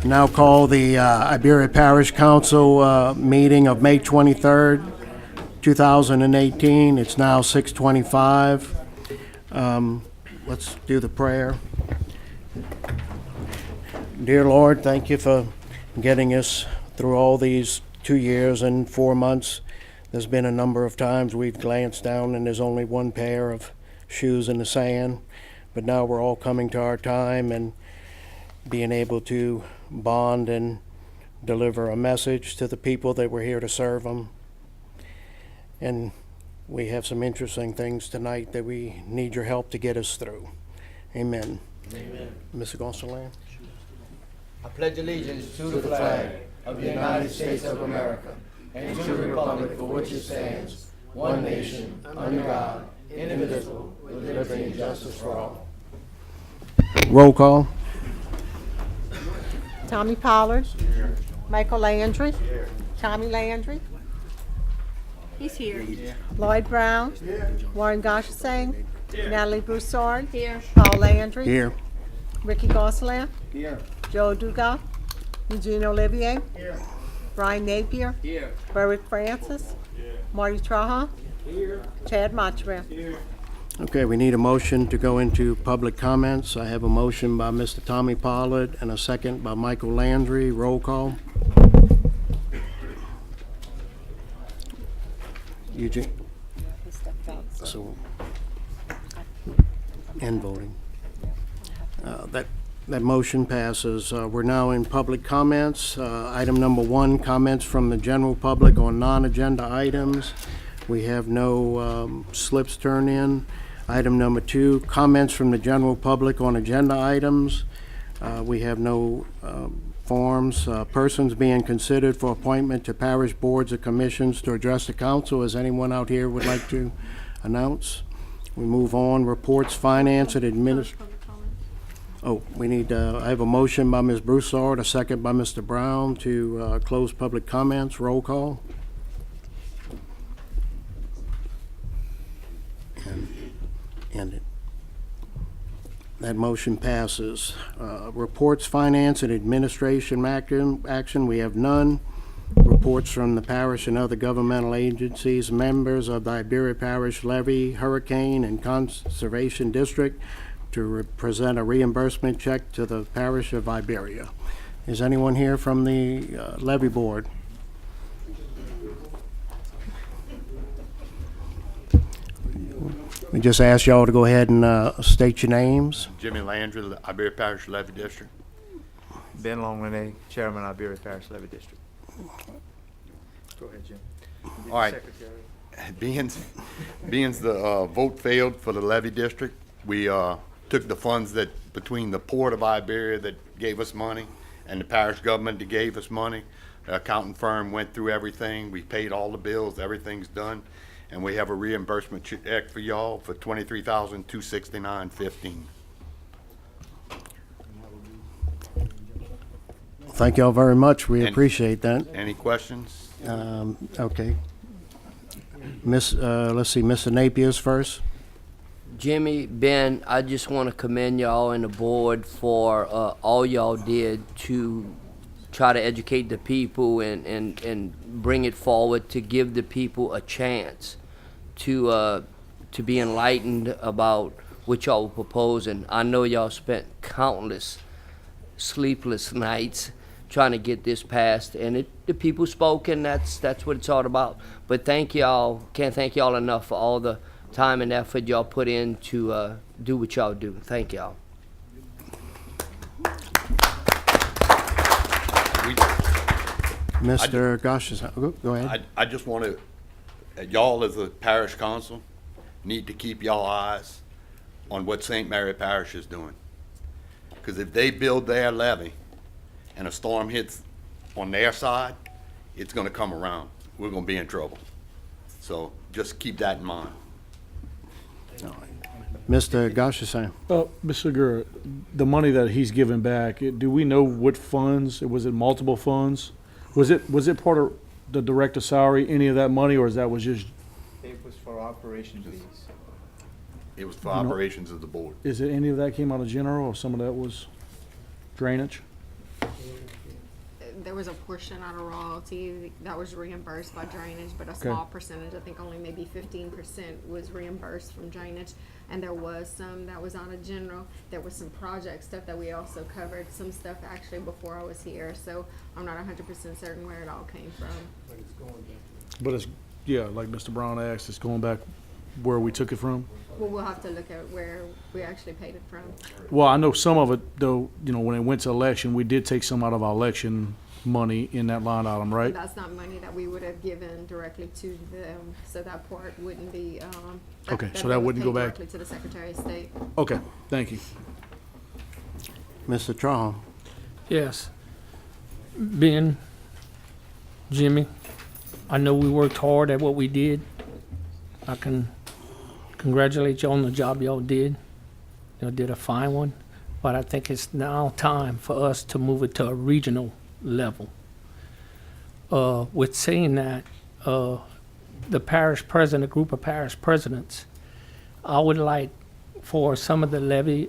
Now call the Iberia Parish Council meeting of May 23rd, 2018. It's now 6:25. Let's do the prayer. Dear Lord, thank you for getting us through all these 2 years and 4 months. There's been a number of times we've glanced down and there's only one pair of shoes in the sand, but now we're all coming to our time and being able to bond and deliver a message to the people that we're here to serve them. And we have some interesting things tonight that we need your help to get us through. Amen. Amen. Mr. Gonsalas? I pledge allegiance to the flag of the United States of America and to the republic for which it stands, one nation, under God, indivisible, with liberty and justice for all. Roll call. Tommy Pollard. Michael Landry. Tommy Landry. He's here. Lloyd Brown. Warren Goshasang. Natalie Broussard. Here. Paul Landry. Here. Ricky Gosselin. Here. Joe Dugas. Eugene Olivier. Here. Brian Napier. Here. Berwick Francis. Marty Trahan. Chad Montreal. Okay, we need a motion to go into public comments. I have a motion by Mr. Tommy Pollard and a second by Michael Landry. Roll call. Eugene? So, and voting. That motion passes. We're now in public comments. Item number 1, comments from the general public on non-agenda items. We have no slips turned in. Item number 2, comments from the general public on agenda items. We have no forms. Persons being considered for appointment to parish boards or commissions to address the council. Is anyone out here would like to announce? We move on. Reports, finance, and administration. Oh, we need, I have a motion by Ms. Broussard, a second by Mr. Brown to close public comments. Roll call. And that motion passes. Reports, finance, and administration action, we have none. Reports from the parish and other governmental agencies, members of the Iberia Parish Levy, Hurricane, and Conservation District to present a reimbursement check to the parish of Iberia. Is anyone here from the levy board? We just ask y'all to go ahead and state your names. Jimmy Landry, Iberia Parish Levy District. Ben Longley, Chairman, Iberia Parish Levy District. Go ahead, Jim. All right. Being the vote failed for the levy district, we took the funds that between the Port of Iberia that gave us money and the parish government that gave us money. The accounting firm went through everything. We paid all the bills. Everything's done. And we have a reimbursement check for y'all for $23,269.15. Thank y'all very much. We appreciate that. Any questions? Okay. Let's see, Mr. Napier's first. Jimmy, Ben, I just want to commend y'all and the board for all y'all did to try to educate the people and bring it forward to give the people a chance to be enlightened about what y'all were proposing. I know y'all spent countless sleepless nights trying to get this passed, and the people spoke, and that's what it's all about. But thank y'all, can't thank y'all enough for all the time and effort y'all put in to do what y'all do. Thank y'all. Mr. Gosh, go ahead. I just want to, y'all as a parish council need to keep y'all eyes on what St. Mary Parish is doing. Because if they build their levee and a storm hits on their side, it's going to come around. We're going to be in trouble. So just keep that in mind. Mr. Goshasang. Mr. Gura, the money that he's given back, do we know what funds? Was it multiple funds? Was it part of the director's salary, any of that money, or was just? It was for operation fees. It was for operations of the board. Is it any of that came out of general, or some of that was drainage? there was a portion out of royalty that was reimbursed by drainage, but a small percentage, I think only maybe 15% was reimbursed from drainage. And there was some that was out of general. There was some project stuff that we also covered, some stuff actually before I was here. So I'm not 100% certain where it all came from. But it's, yeah, like Mr. Brown asked, it's going back where we took it from? Well, we'll have to look at where we actually paid it from. Well, I know some of it, though, you know, when it went to election, we did take some out of our election money in that line item, right? That's not money that we would have given directly to them, so that part wouldn't be, Okay, so that was wouldn't paid go back? directly to the Secretary of State. Okay, thank you. Mr. Trahan? Yes. Ben, Jimmy, I know we worked hard at what we did. I can congratulate you on the job y'all did. Y'all did a fine one, but I think it's now time for us to move it to a regional level. With saying that, the parish president, a group of parish presidents, I would like for some of the levy,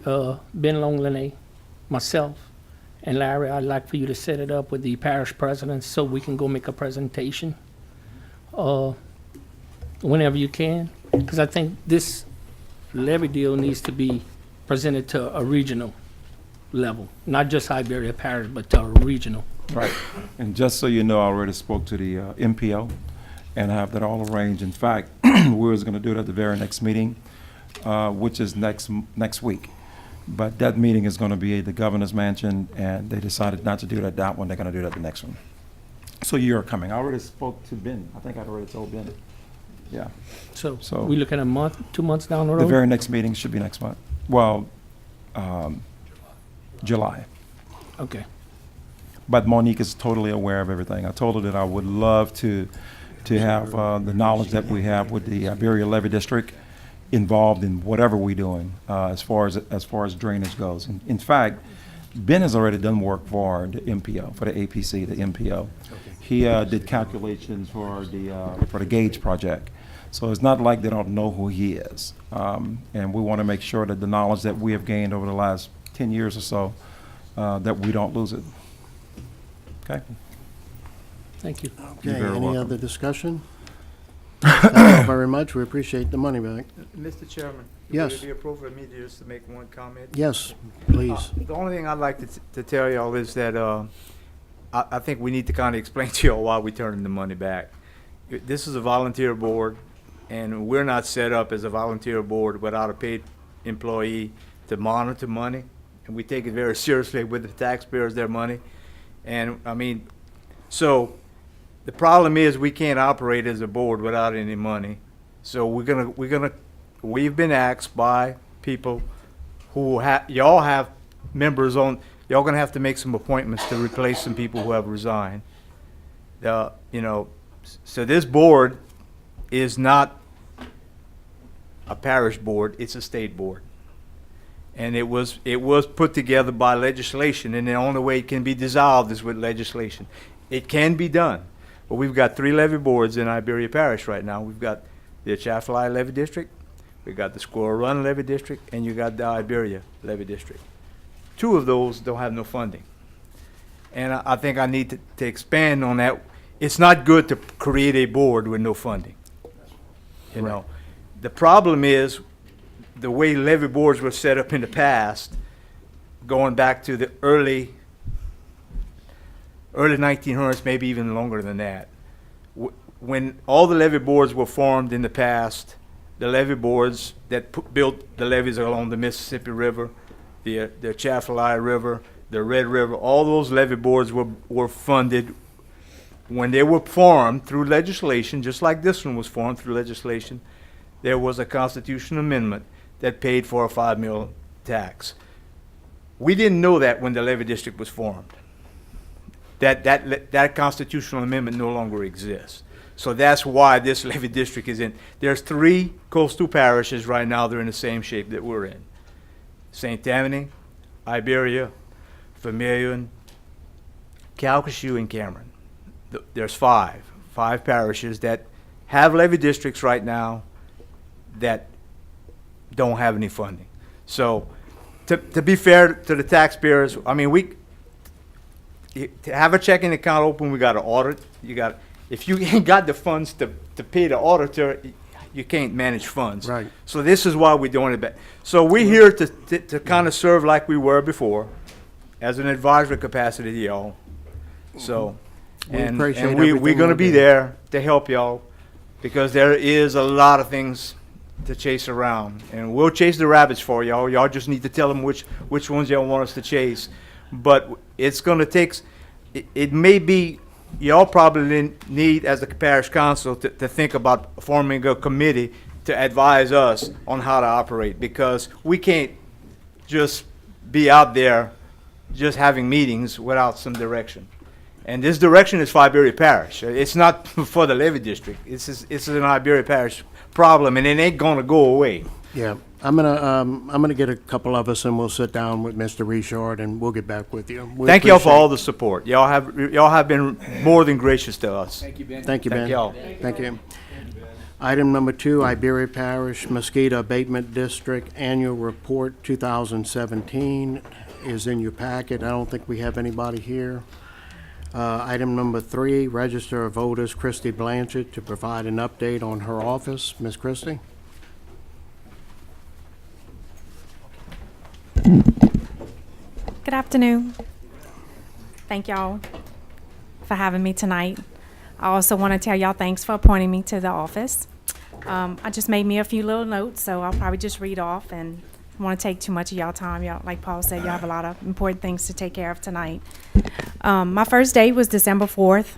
Ben Longley, myself, and Larry, I'd like for you to set it up with the parish presidents so we can go make a presentation whenever you can. Because I think this levy deal needs to be presented to a regional level, not just Iberia Parish, but to a regional. Right. And just so you know, I already spoke to the MPO and I have that all arranged. In fact, we was going to do it at the very next meeting, which is next week. But that meeting is going to be at the governor's mansion, and they decided not to do it at that one. They're going to do it at the next one. So you're coming. I already spoke to Ben. I think I'd already told Ben. Yeah. So So- we looking a month, 2 months down the The road? very next meeting should be next month. Well, July. Okay. But Monique is totally aware of everything. I told her that I would love to have the knowledge that we have with the Iberia Levy District involved in whatever we're doing as far as drainage goes. In fact, Ben has already done work for the MPO, for the APC, the MPO. He did calculations for the Gage project. So it's not like they don't know who he is. And we want to make sure that the knowledge that we have gained over the last 10 years or so, that we don't lose it. Okay? Thank you. Okay, You're very any welcome. other discussion? Thank you very much. We appreciate the money back. Mr. Chairman? Yes. Would it be appropriate for me to just to make one comment? Yes, please. The only thing I'd like to tell y'all is that I think we need to kind of explain to y'all why we're turning the money back. This is a volunteer board, and we're not set up as a volunteer board without a paid employee to monitor money, and we take it very seriously with the taxpayers, their money. And, I mean, so the problem is we can't operate as a board without any money. So we've been asked by people who y'all have members on, y'all gonna have to make some appointments to replace some people who have resigned. You know, so this board is not a parish board, it's a state board. And it was put together by legislation, and the only way it can be dissolved is with legislation. It can be done, but we've got 3 levy boards in Iberia Parish right now. We've got the Atchafalaya Levy District, we've got the Squirrel Run Levy District, and you got the Iberia Levy District. 2 of those don't have no funding. And I think I need to expand on that. It's not good to create a board with no funding. You know, the problem is the way levy boards were set up in the past, going back to the early 1900s, maybe even longer than that. When all the levy boards were formed in the past, the levy boards that built the levees along the Mississippi River, the Atchafalaya River, the Red River, all those levy boards were funded when they were formed through legislation, just like this one was formed through legislation. There was a constitutional amendment that paid for a $5 million tax. We didn't know that when the levy district was formed. That constitutional amendment no longer exists. So that's why this levy district is in. There's 3 coastal parishes right now that are in the same shape that we're in. St. Tammany, Iberia, Vermilion, Calcasieu, and Cameron. There's 5 parishes that have levy districts right now that don't have any funding. So to be fair to the taxpayers, I mean, to have a checking account open, we got to audit. If you ain't got the funds to pay the auditor, you can't manage funds. Right. So this is why we're doing it back. So we're here to kind of serve like we were before, as an advisory capacity to y'all. So, We and appreciate we're everything gonna you be do. there to help y'all, because there is a lot of things to chase around, and we'll chase the rabbits for y'all. Y'all just need to tell them which ones y'all want us to chase. But it's gonna take, it may be, y'all probably need, as the parish council, to think about forming a committee to advise us on how to operate, because we can't just be out there just having meetings without some direction. And this direction is for Iberia Parish. It's not for the levy district. It's an Iberia Parish problem, and it ain't gonna go away. Yeah, I'm gonna get a couple of us and we'll sit down with Mr. Richard and we'll get back with you. We Thank y'all for appreciate- all the support. Y'all have been more than gracious to us. Thank you, Ben. Thank y'all. Thank you. Item number 2, Iberia Parish Mosquito Abatement District Annual Report 2017 is in your packet. I don't think we have anybody here. Item number 3, Register of Voters Christy Blanchard to provide an update on her office. Ms. Christie? Good afternoon. Thank y'all for having me tonight. I also want to tell y'all thanks for appointing me to the office. I just made me a few little notes, so I'll probably just read off, and I want to take too much of y'all time. Y'all, like Paul said, y'all have a lot of important things to take care of tonight. My first day was December 4th.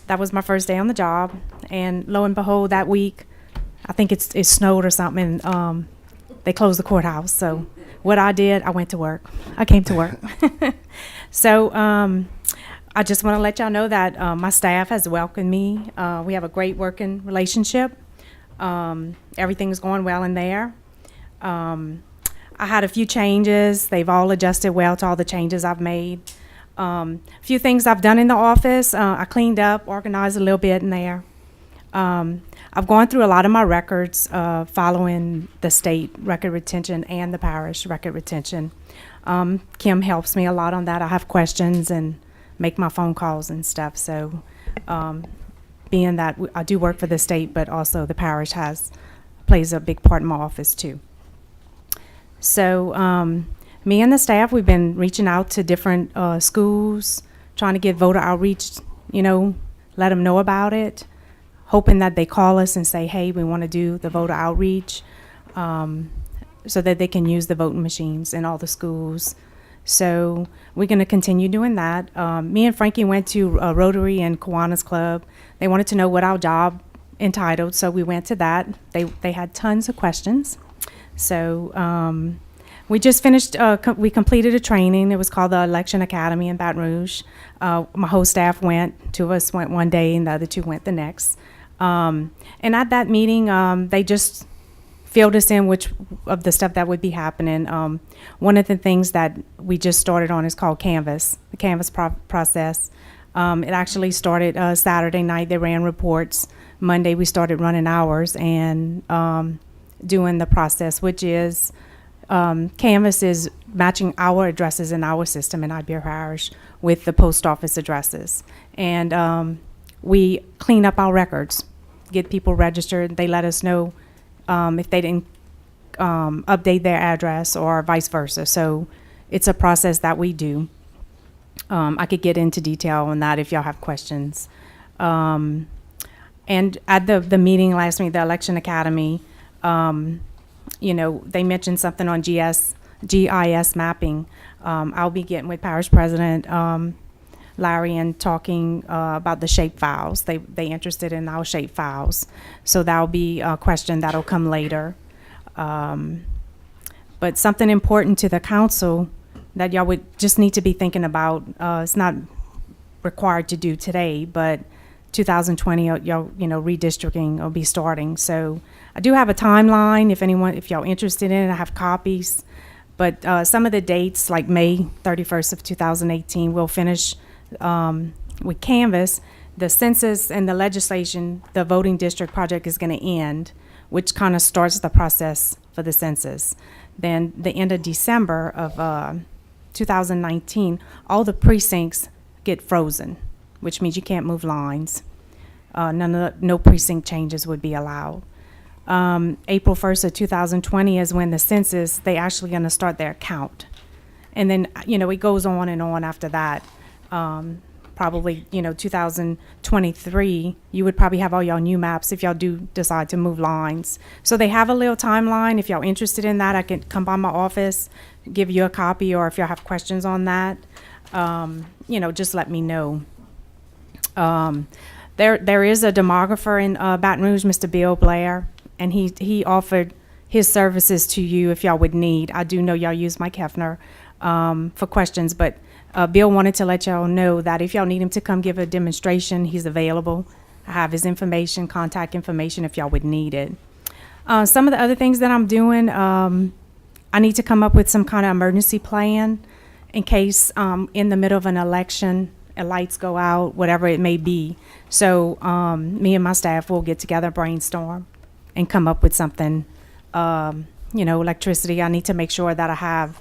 That was my first day on the job, and lo and behold, that week, I think it snowed or something, and they closed the courthouse. So what I did, I went to work. I came to work. So I just want to let y'all know that my staff has welcomed me. We have a great working relationship. Everything's going well in there. I had a few changes. They've all adjusted well to all the changes I've made. A few things I've done in the office. I cleaned up, organized a little bit in there. I've gone through a lot of my records following the state record retention and the parish record retention. Kim helps me a lot on that. I have questions and make my phone calls and stuff. So being that I do work for the state, but also the parish plays a big part in my office too. So me and the staff, we've been reaching out to different schools, trying to get voter outreach, let them know about it, hoping that they call us and say, hey, we want to do the voter outreach, so that they can use the voting machines in all the schools. So we're going to continue doing that. Me and Frankie went to Rotary and Kiwanis Club. They wanted to know what our job entitled, so we went to that. They had tons of questions. So we just finished, we completed a training. It was called the Election Academy in Baton Rouge. My whole staff went. 2 of us went one day and the other 2 went the next. And at that meeting, they just filled us in which of the stuff that would be happening. One of the things that we just started on is called Canvas, the Canvas process. It actually started Saturday night. They ran reports. Monday we started running hours and doing the process, which is Canvas is matching our addresses in our system in Iberia Parish with the post office addresses. And we clean up our records, get people registered. They let us know if they didn't update their address or vice versa. So it's a process that we do. I could get into detail on that if y'all have questions. And at the meeting last week, the Election Academy, they mentioned something on GIS mapping. I'll be getting with Parish President Larry and talking about the shape files. They interested in our shape files. So that'll be a question that'll come later. But something important to the council that y'all would just need to be thinking about, it's not required to do today, but 2020, y'all, redistricting will be starting. So I do have a timeline if y'all interested in it. I have copies. But some of the dates, like May 31st of 2018, we'll finish with Canvas. The census and the legislation, the voting district project is going to end, which kind of starts the process for the census. Then the end of December of 2019, all the precincts get frozen, which means you can't move lines. No precinct changes would be allowed. April 1st of 2020 is when the census, they actually going to start their count. And then, it goes on and on after that. Probably, 2023, you would probably have all y'all new maps if y'all do decide to move lines. So they have a little timeline. If y'all interested in that, I can come by my office, give you a copy, or if y'all have questions on that, just let me know. There is a demographer in Baton Rouge, Mr. Bill Blair, and he offered his services to you if y'all would need. I do know y'all use Mike Hefner for questions, but Bill wanted to let y'all know that if y'all need him to come give a demonstration, he's available. I have his information, contact information if y'all would need it. Some of the other things that I'm doing, I need to come up with some kind of emergency plan in case in the middle of an election, lights go out, whatever it may be. So me and my staff will get together, brainstorm, and come up with something. Electricity, I need to make sure that I have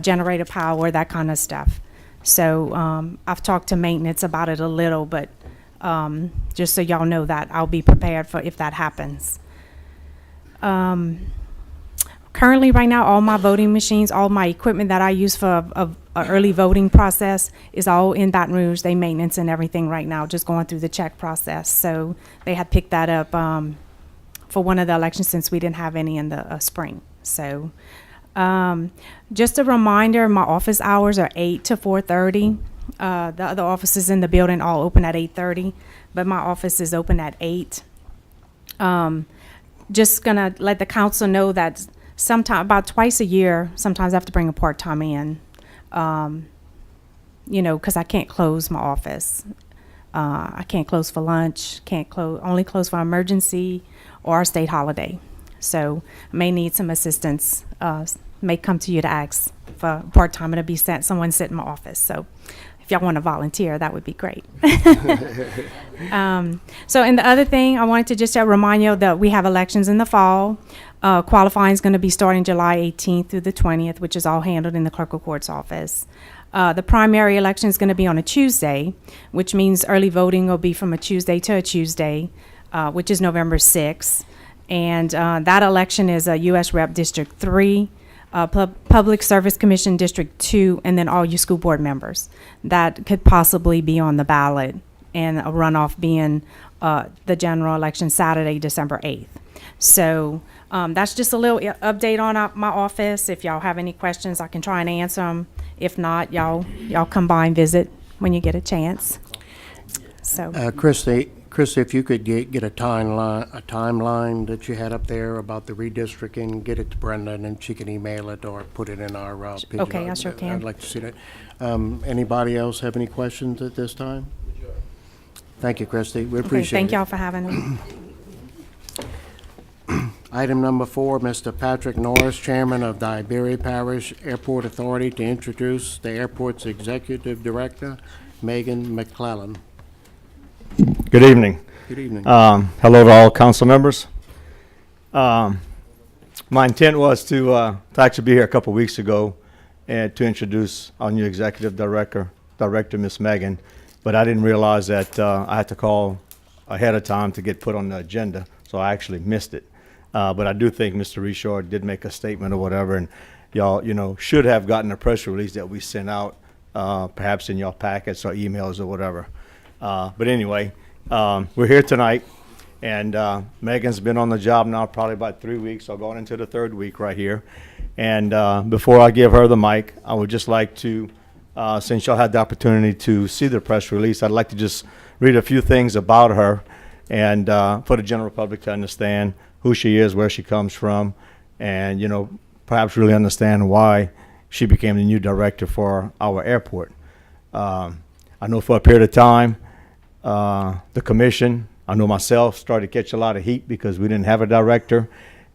generator power, that kind of stuff. So I've talked to maintenance about it a little, but just so y'all know that I'll be prepared for if that happens. Currently, right now, all my voting machines, all my equipment that I use for a early voting process is all in Baton Rouge. They maintenance and everything right now, just going through the check process. So they had picked that up for one of the elections since we didn't have any in the spring. So just a reminder, my office hours are 8 to 4:30. The other offices in the building all open at 8:30, but my office is open at 8. Just gonna let the council know that sometime about twice a year, sometimes I have to bring a part-time in, because I can't close my office. I can't close for lunch, only close for emergency or a state holiday. So I may need some assistance, may come to you to ask for part-time and to be someone sit in my office. So if y'all want to volunteer, that would be great. So, and the other thing, I wanted to just remind you that we have elections in the fall. Qualifying is going to be starting July 18th through the 20th, which is all handled in the clerk of court's office. The primary election is going to be on a Tuesday, which means early voting will be from a Tuesday to a Tuesday, which is November 6th. And that election is a U.S. Rep District 3, Public Service Commission District 2, and then all your school board members. That could possibly be on the ballot, and a runoff being the general election Saturday, December 8th. So that's just a little update on my office. If y'all have any questions, I can try and answer them. If not, y'all come by and visit when you get a chance. So Christy, if you could get a timeline that you had up there about the redistricting, get it to Brenda, and then she can email it or put it in our Pigeon. Okay, I sure can. I'd like to see that. Anybody else have any questions at this time? Thank you, Christy. We appreciate it. Thank y'all for having me. Item number 4, Mr. Patrick Norris, Chairman of the Iberia Parish Airport Authority, to introduce the airport's Executive Director, Megan McClellan. Good evening. Good evening. Hello to all council members. My intent was to actually be here a couple weeks ago and to introduce our new Executive Director, Ms. Megan, but I didn't realize that I had to call ahead of time to get put on the agenda, so I actually missed it. But I do think Mr. Richard did make a statement or whatever, and y'all, should have gotten a press release that we sent out, perhaps in your packets or emails or whatever. But anyway, we're here tonight, and Megan's been on the job now probably about 3 weeks, or going into the 3rd week right here. And before I give her the mic, I would just like to, since y'all had the opportunity to see the press release, I'd like to just read a few things about her, and for the general public to understand who she is, where she comes from, and perhaps really understand why she became the new director for our airport. I know for a period of time, the commission, I know myself, started to catch a lot of heat because we didn't have a director.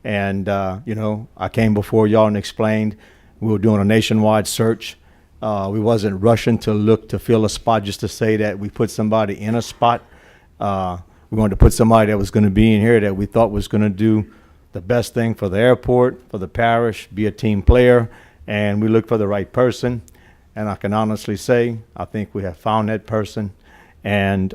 And, I came before y'all and explained we were doing a nationwide search. We wasn't rushing to look to fill a spot just to say that we put somebody in a spot. We wanted to put somebody that was going to be in here that we thought was going to do the best thing for the airport, for the parish, be a team player. And we looked for the right person. And I can honestly say, I think we have found that person. And,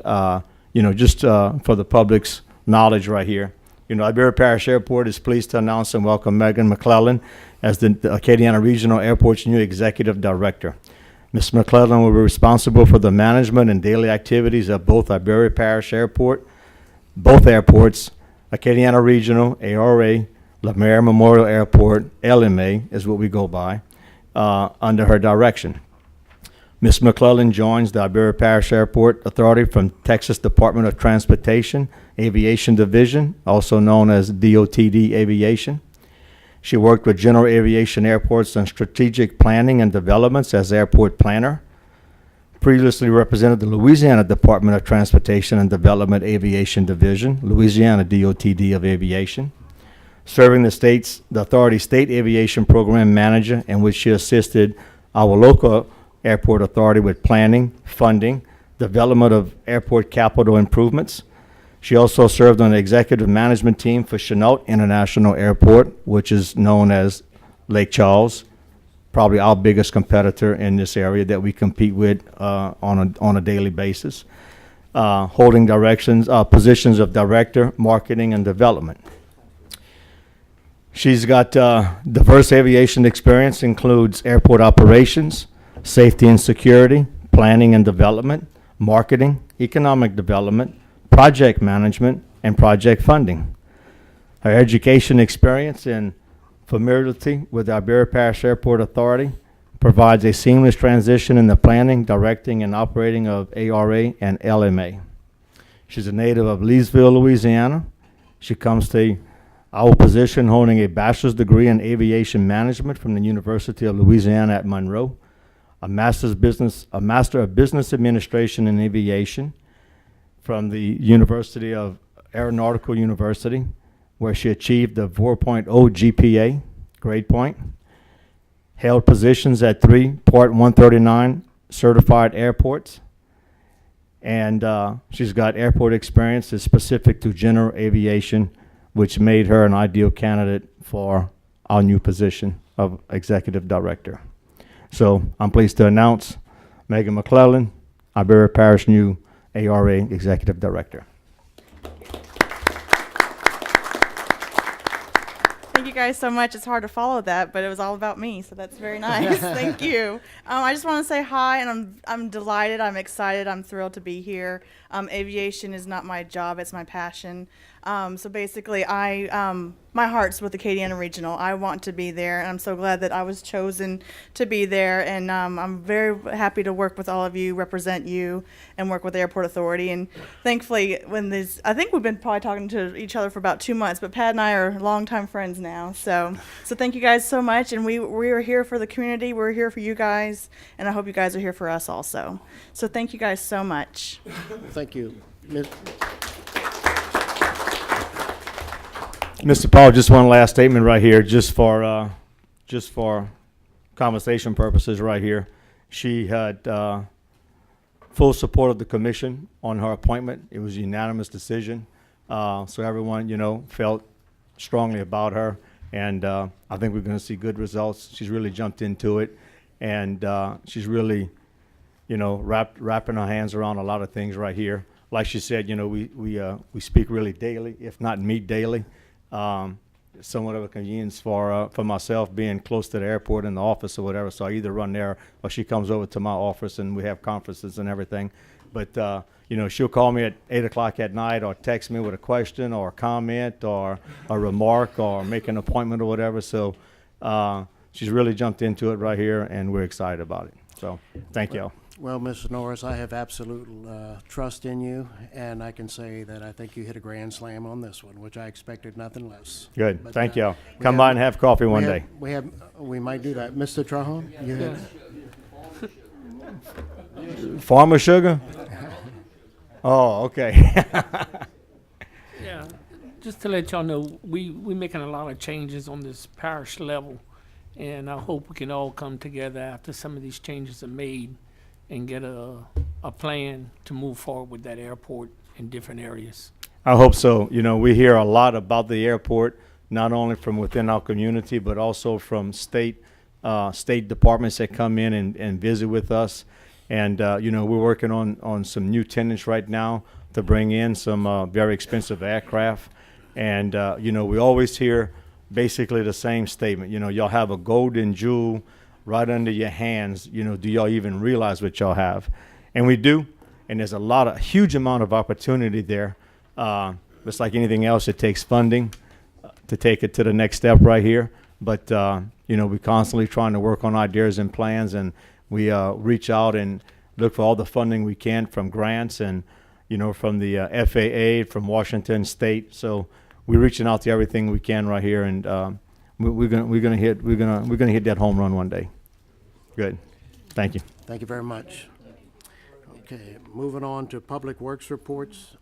just for the public's knowledge right here, Iberia Parish Airport is pleased to announce and welcome Megan McClellan as the Acadiana Regional Airport's new Executive Director. Ms. McClellan will be responsible for the management and daily activities of both Iberia Parish Airport, both airports, Acadiana Regional, ARA, Lemaire Memorial Airport, LMA is what we go by, under her direction. Ms. McClellan joins the Iberia Parish Airport Authority from Texas Department of Transportation, Aviation Division, also known as DOTD Aviation. She worked with General Aviation Airports on strategic planning and developments as airport planner. Previously represented the Louisiana Department of Transportation and Development Aviation Division, Louisiana DOTD of Aviation. Serving the authority state aviation program manager, in which she assisted our local airport authority with planning, funding, development of airport capital improvements. She also served on the executive management team for Chenault International Airport, which is known as Lake Charles, probably our biggest competitor in this area that we compete with on a daily basis, holding positions of director, marketing, and development. She's got diverse aviation experience, includes airport operations, safety and security, planning and development, marketing, economic development, project management, and project funding. Her education experience and familiarity with the Iberia Parish Airport Authority provides a seamless transition in the planning, directing, and operating of ARA and LMA. She's a native of Leesville, Louisiana. She comes to our position holding a bachelor's degree in aviation management from the University of Louisiana at Monroe, a master of business administration in aviation from the University of Aeronautical University, where she achieved a 4.0 GPA grade point, held positions at 3 Part 139 certified airports, and she's got airport experience that's specific to general aviation, which made her an ideal candidate for our new position of Executive Director. So I'm pleased to announce Megan McClellan, Iberia Parish new ARA Executive Director. Thank you guys so much. It's hard to follow that, but it was all about me, so that's very nice. Thank you. I just want to say hi, and I'm delighted. I'm excited. I'm thrilled to be here. Aviation is not my job; it's my passion. So basically, my heart's with Acadiana Regional. I want to be there, and I'm so glad that I was chosen to be there. And I'm very happy to work with all of you, represent you, and work with the Airport Authority. And thankfully, I think we've been probably talking to each other for about 2 months, but Pat and I are longtime friends now. So thank you guys so much. And we are here for the community. We're here for you guys, and I hope you guys are here for us also. So thank you guys so much. Thank you. Mr. Paul, just one last statement right here, just for conversation purposes right here. She had full support of the commission on her appointment. It was a unanimous decision. So everyone, felt strongly about her. And I think we're going to see good results. She's really jumped into it. And she's really, wrapping her hands around a lot of things right here. Like she said, we speak really daily, if not meet daily. Somewhat of a convenience for myself being close to the airport in the office or whatever. So I either run there or she comes over to my office and we have conferences and everything. But, she'll call me at 8 o'clock at night or text me with a question or a comment or a remark or make an appointment or whatever. So she's really jumped into it right here and we're excited about it. So thank y'all. Well, Mrs. Norris, I have absolute trust in you, and I can say that I think you hit a grand slam on this one, which I expected nothing less. Good. But, thank y'all. Come by and have coffee one day. We might do that. Mr. Trahan? Farmer sugar? Oh, okay. Yeah, just to let y'all know, we making a lot of changes on this parish level, and I hope we can all come together after some of these changes are made and get a plan to move forward with that airport in different areas. I hope so. We hear a lot about the airport, not only from within our community, but also from state state departments that come in and visit with us. And, you know, we're working on some new tenants right now to bring in some very expensive aircraft. And, you know, we always hear basically the same statement. You know, y'all have a golden jewel right under your hands. You know, do y'all even realize what y'all have? And we do. And there's a huge amount of opportunity there. Just like anything else, it takes funding to take it to the next step right here. But, you know, we're constantly trying to work on ideas and plans, and we reach out and look for all the funding we can from grants and, you know, from the FAA, from Washington State. So we're reaching out to everything we can right here, and we're gonna hit that home run one day. Good. Thank you. Thank you very much. Okay, moving on to Public Works reports.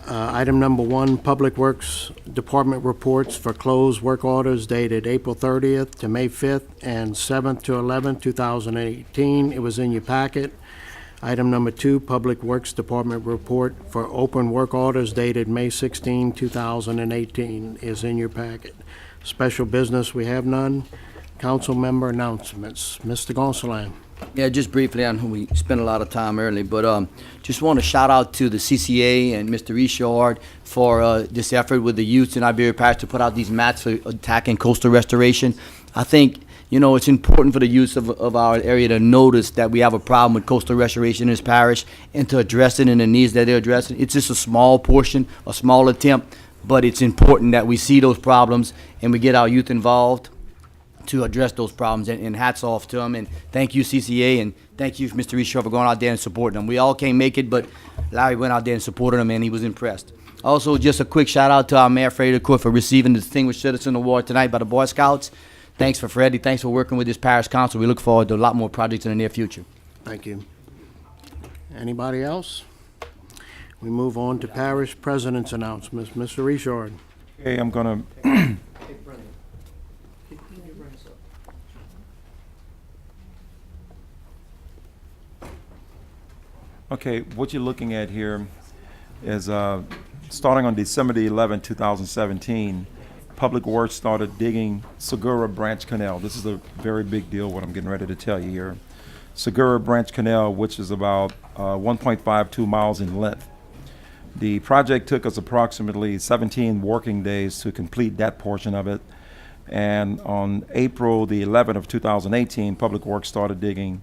Item number 1, Public Works Department reports for closed work orders dated April 30th to May 5th and 7th to 11th, 2018. It was in your packet. Item number 2, Public Works Department report for open work orders dated May 16, 2018 is in your packet. Special business, we have none. Council member announcements. Mr. Gonsalas. Yeah, just briefly, I know we spent a lot of time early, but just want to shout out to the CCA and Mr. Richard for this effort with the youth in Iberia Parish to put out these mats for attacking coastal restoration. I think, you know, it's important for the youth of our area to notice that we have a problem with coastal restoration in this parish and to address it in the needs that they're addressing. It's just a small portion, a small attempt, but it's important that we see those problems and we get our youth involved to address those problems, and hats off to them, and thank you, CCA, and thank you, Mr. Richard, for going out there and supporting them. We all can't make it, but Larry went out there and supported them, and he was impressed. Also, just a quick shout out to our Mayor, Freddie Court, for receiving the Distinguished Citizen Award tonight by the Boy Scouts. Thanks for Freddie. Thanks for working with this parish council. We look forward to a lot more projects in the near future. Thank you. Anybody else? We move on to parish president's announcements. Mr. Richard. Okay, I'm gonna Okay, what you're looking at here is starting on December the 11th, 2017, Public Works started digging Segura Branch Canal. This is a very big deal, what I'm getting ready to tell you here. Segura Branch Canal, which is about 1.52 miles in length. The project took us approximately 17 working days to complete that portion of it. And on April the 11th of 2018, Public Works started digging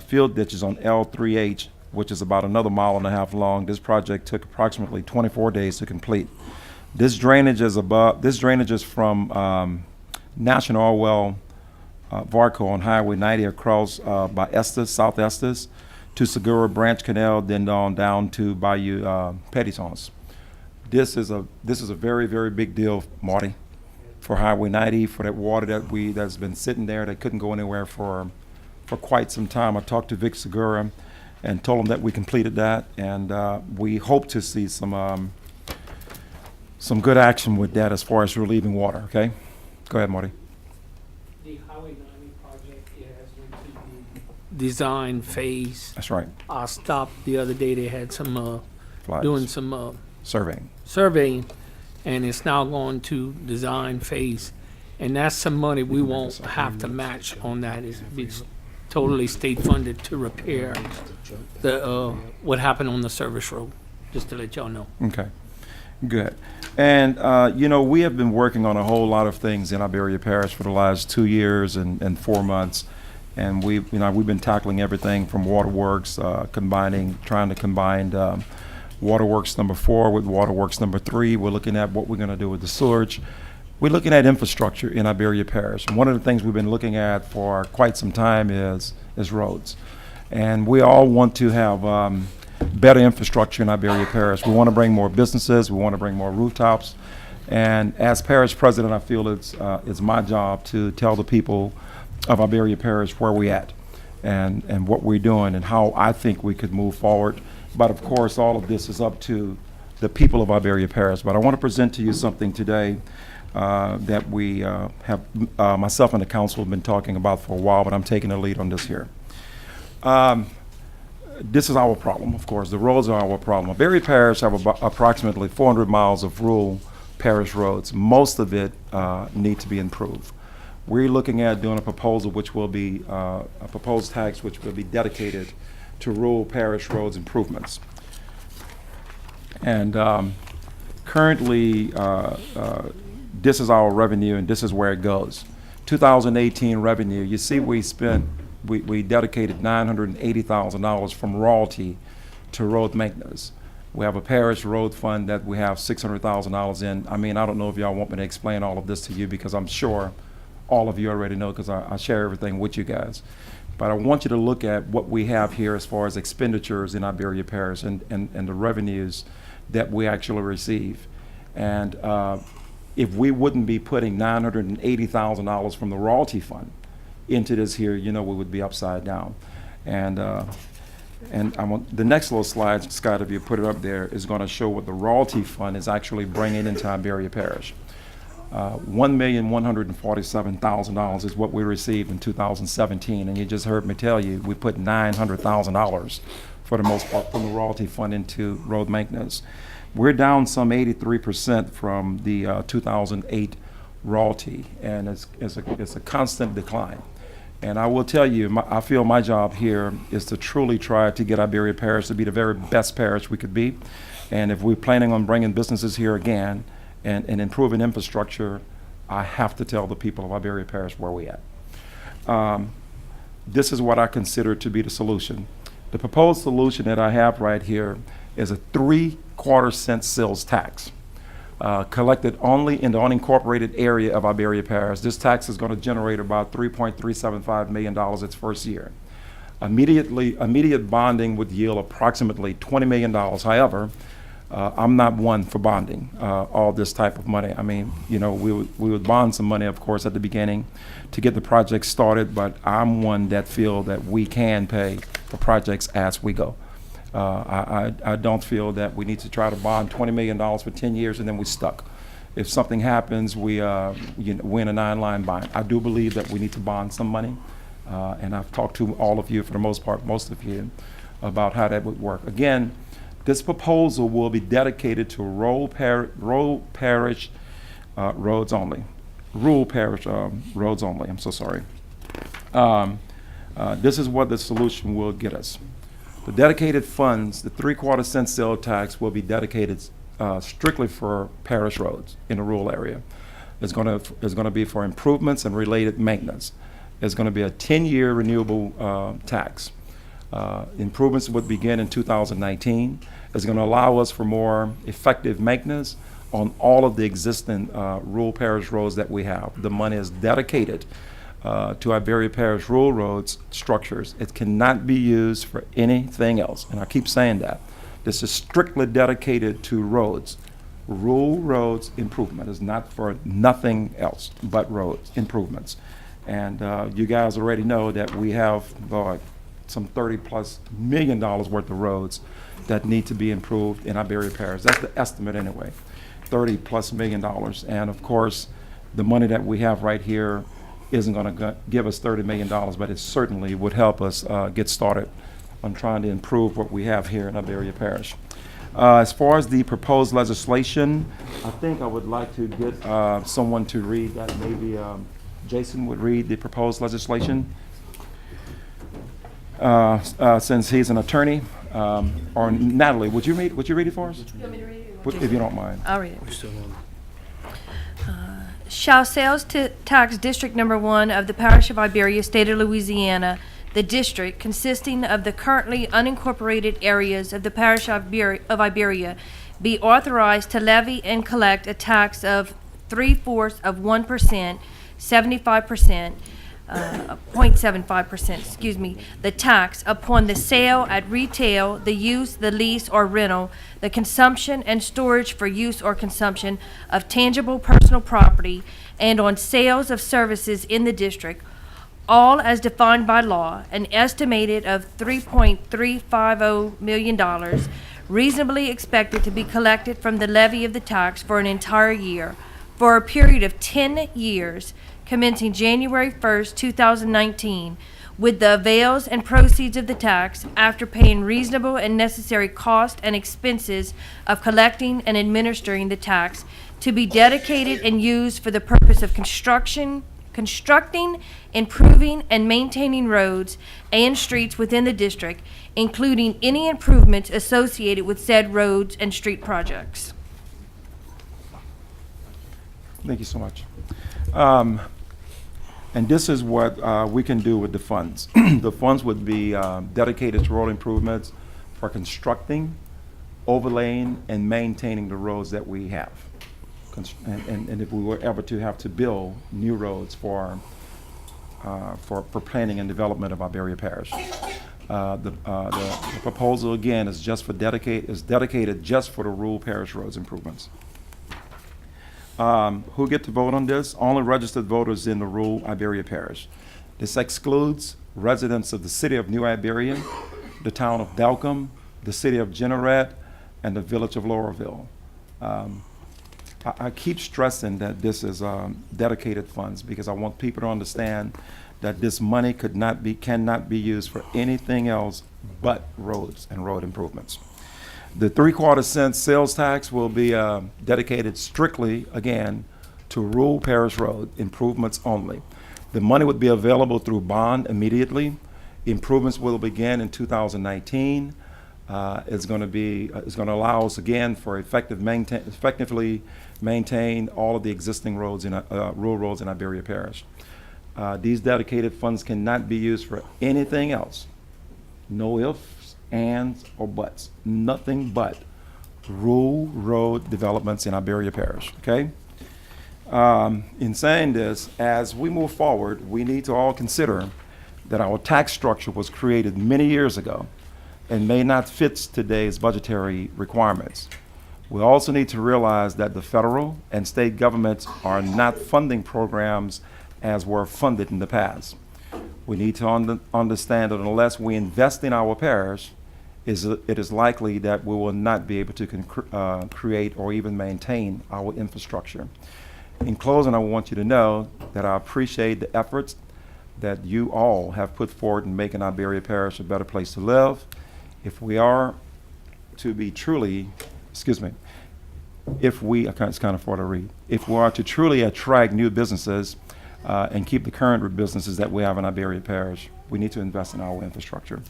field ditches on L3H, which is about another 1.5 miles long. This project took approximately 24 days to complete. This drainage is from National Oil Well Varco on Highway 90 across by Estes, South Estes, to Segura Branch Canal, then on down to Bayou Petitons. This is a very, very big deal, Marty, for Highway 90, for that water that's been sitting there that couldn't go anywhere for quite some time. I talked to Vic Segura and told him that we completed that, and we hope to see some good action with that as far as relieving water. Okay, go ahead, Marty. The Highway 90 project has went to the design phase. That's right. I stopped the other day. They had some Flies. doing some surveying, and it's now going to design phase, and that's some money we won't have to match on that. It's totally state funded to repair the what happened on the service road, just to let y'all know. Okay, good. And you know, we have been working on a whole lot of things in Iberia Parish for the last 2 years and 4 months, and we've been tackling everything from waterworks, trying to combine waterworks number 4 with waterworks number 3. We're looking at what we're going to do with the sewage. We're looking at infrastructure in Iberia Parish. And one of the things we've been looking at for quite some time is roads. And we all want to have better infrastructure in Iberia Parish. We want to bring more businesses. We want to bring more rooftops. And as parish president, I feel it's my job to tell the people of Iberia Parish where we're at and what we're doing and how I think we could move forward. But of course, all of this is up to the people of Iberia Parish. But I want to present to you something today that we have, myself and the council have been talking about for a while, but I'm taking the lead on this here. This is our problem, of course. The roads are our problem. Iberia Parish have approximately 400 miles of rural parish roads. Most of it need to be improved. we're looking at doing a proposal which will be a proposed tax which will be dedicated to rural parish roads improvements. And currently, this is our revenue and this is where it goes. 2018 revenue, you see we dedicated $980,000 from royalty to road maintenance. We have a parish road fund that we have $600,000 in. I mean, I don't know if y'all want me to explain all of this to you because I'm sure all of you already know because I share everything with you guys. But I want you to look at what we have here as far as expenditures in Iberia Parish and the revenues that we actually receive. And if we wouldn't be putting $980,000 from the royalty fund into this here, you know, we would be upside down. And I want the next little slide, Scott, if you put it up there, is going to show what the royalty fund is actually bringing into Iberia Parish. $1,147,000 is what we received in 2017, and you just heard me tell you we put $900,000 for the most part from the royalty fund into road maintenance. We're down some 83% from the 2008 royalty, and it's a constant decline. And I will tell you, I feel my job here is to truly try to get Iberia Parish to be the very best parish we could be. And if we're planning on bringing businesses here again and improving infrastructure, I have to tell the people of Iberia Parish where we're at. This is what I consider to be the solution. The proposed solution that I have right here is a 3/4 cent sales tax. Collected only in the unincorporated area of Iberia Parish. This tax is going to generate about $3.375 million its first year. Immediate bonding would yield approximately $20 million. However, I'm not one for bonding all this type of money. I mean, you know, we would bond some money, of course, at the beginning to get the project started, but I'm one that feel that we can pay for projects as we go. I don't feel that we need to try to bond $20 million for 10 years and then we're stuck. If something happens, we're in a 9-line bind. I do believe that we need to bond some money, and I've talked to all of you, for the most part, most of you, about how that would work. Again, this proposal will be dedicated to rural parish roads only. Rural parish roads only, I'm so sorry. This is what the solution will get us. The dedicated funds, the 3/4 cent sale tax, will be dedicated strictly for parish roads in the rural area. It's going to be for improvements and related maintenance. It's going to be a 10-year renewable tax. Improvements would begin in 2019. It's going to allow us for more effective maintenance on all of the existing rural parish roads that we have. The money is dedicated to Iberia Parish rural roads structures. It cannot be used for anything else, and I keep saying that. This is strictly dedicated to roads. Rural roads improvement is not for nothing else but roads improvements. And you guys already know that we have some $30+ million worth of roads that need to be improved in Iberia Parish. That's the estimate anyway, $30+ million. And of course, the money that we have right here isn't going to give us $30 million, but it certainly would help us get started on trying to improve what we have here in Iberia Parish. As far as the proposed legislation, I think I would like to get someone to read that. Maybe Jason would read the proposed legislation. Since he's an attorney, or Natalie, would you read it for us? You want me to read it? If you don't mind. I'll read it. Shall sales tax District Number 1 of the Parish of Iberia, State of Louisiana, the district consisting of the currently unincorporated areas of the Parish of Iberia, be authorized to levy and collect a tax of 3/4 of 1%, 75%, 0.75%, excuse me, the tax upon the sale at retail, the use, the lease, or rental, the consumption and storage for use or consumption of tangible personal property, and on sales of services in the district, all as defined by law, an estimated of $3.350 million, reasonably expected to be collected from the levy of the tax for an entire year, for a period of 10 years, commencing January 1st, 2019, with the avails and proceeds of the tax, after paying reasonable and necessary cost and expenses of collecting and administering the tax, to be dedicated and used for the purpose of construction, constructing, improving, and maintaining roads and streets within the district, including any improvements associated with said roads and street projects. Thank you so much. And this is what we can do with the funds. The funds would be dedicated to road improvements for constructing, overlaying, and maintaining the roads that we have. And if we were ever to have to build new roads for planning and development of Iberia Parish. The proposal, again, is dedicated just for the rural parish roads improvements. Who get to vote on this? Only registered voters in the rural Iberia Parish. This excludes residents of the city of New Iberia, the town of Delcombe, the city of Jeanerette, and the village of Laurelville. I keep stressing that this is dedicated funds because I want people to understand that this money cannot be used for anything else but roads and road improvements. The 3/4 cent sales tax will be dedicated strictly, again, to rural parish road improvements only. The money would be available through bond immediately. Improvements will begin in 2019. It's going to allow us again for effectively maintain all of the existing roads in rural roads in Iberia Parish. These dedicated funds cannot be used for anything else. No ifs, ands, or buts. Nothing but rural road developments in Iberia Parish. Okay. In saying this, as we move forward, we need to all consider that our tax structure was created many years ago and may not fit today's budgetary requirements. We also need to realize that the federal and state governments are not funding programs as were funded in the past. We need to understand that unless we invest in our parish, it is likely that we will not be able to create or even maintain our infrastructure. In closing, I want you to know that I appreciate the efforts that you all have put forward in making Iberia Parish a better place to live. If we are to be truly, it's kind of hard to read. If we are to truly attract new businesses and keep the current businesses that we have in Iberia Parish, we need to invest in our infrastructure.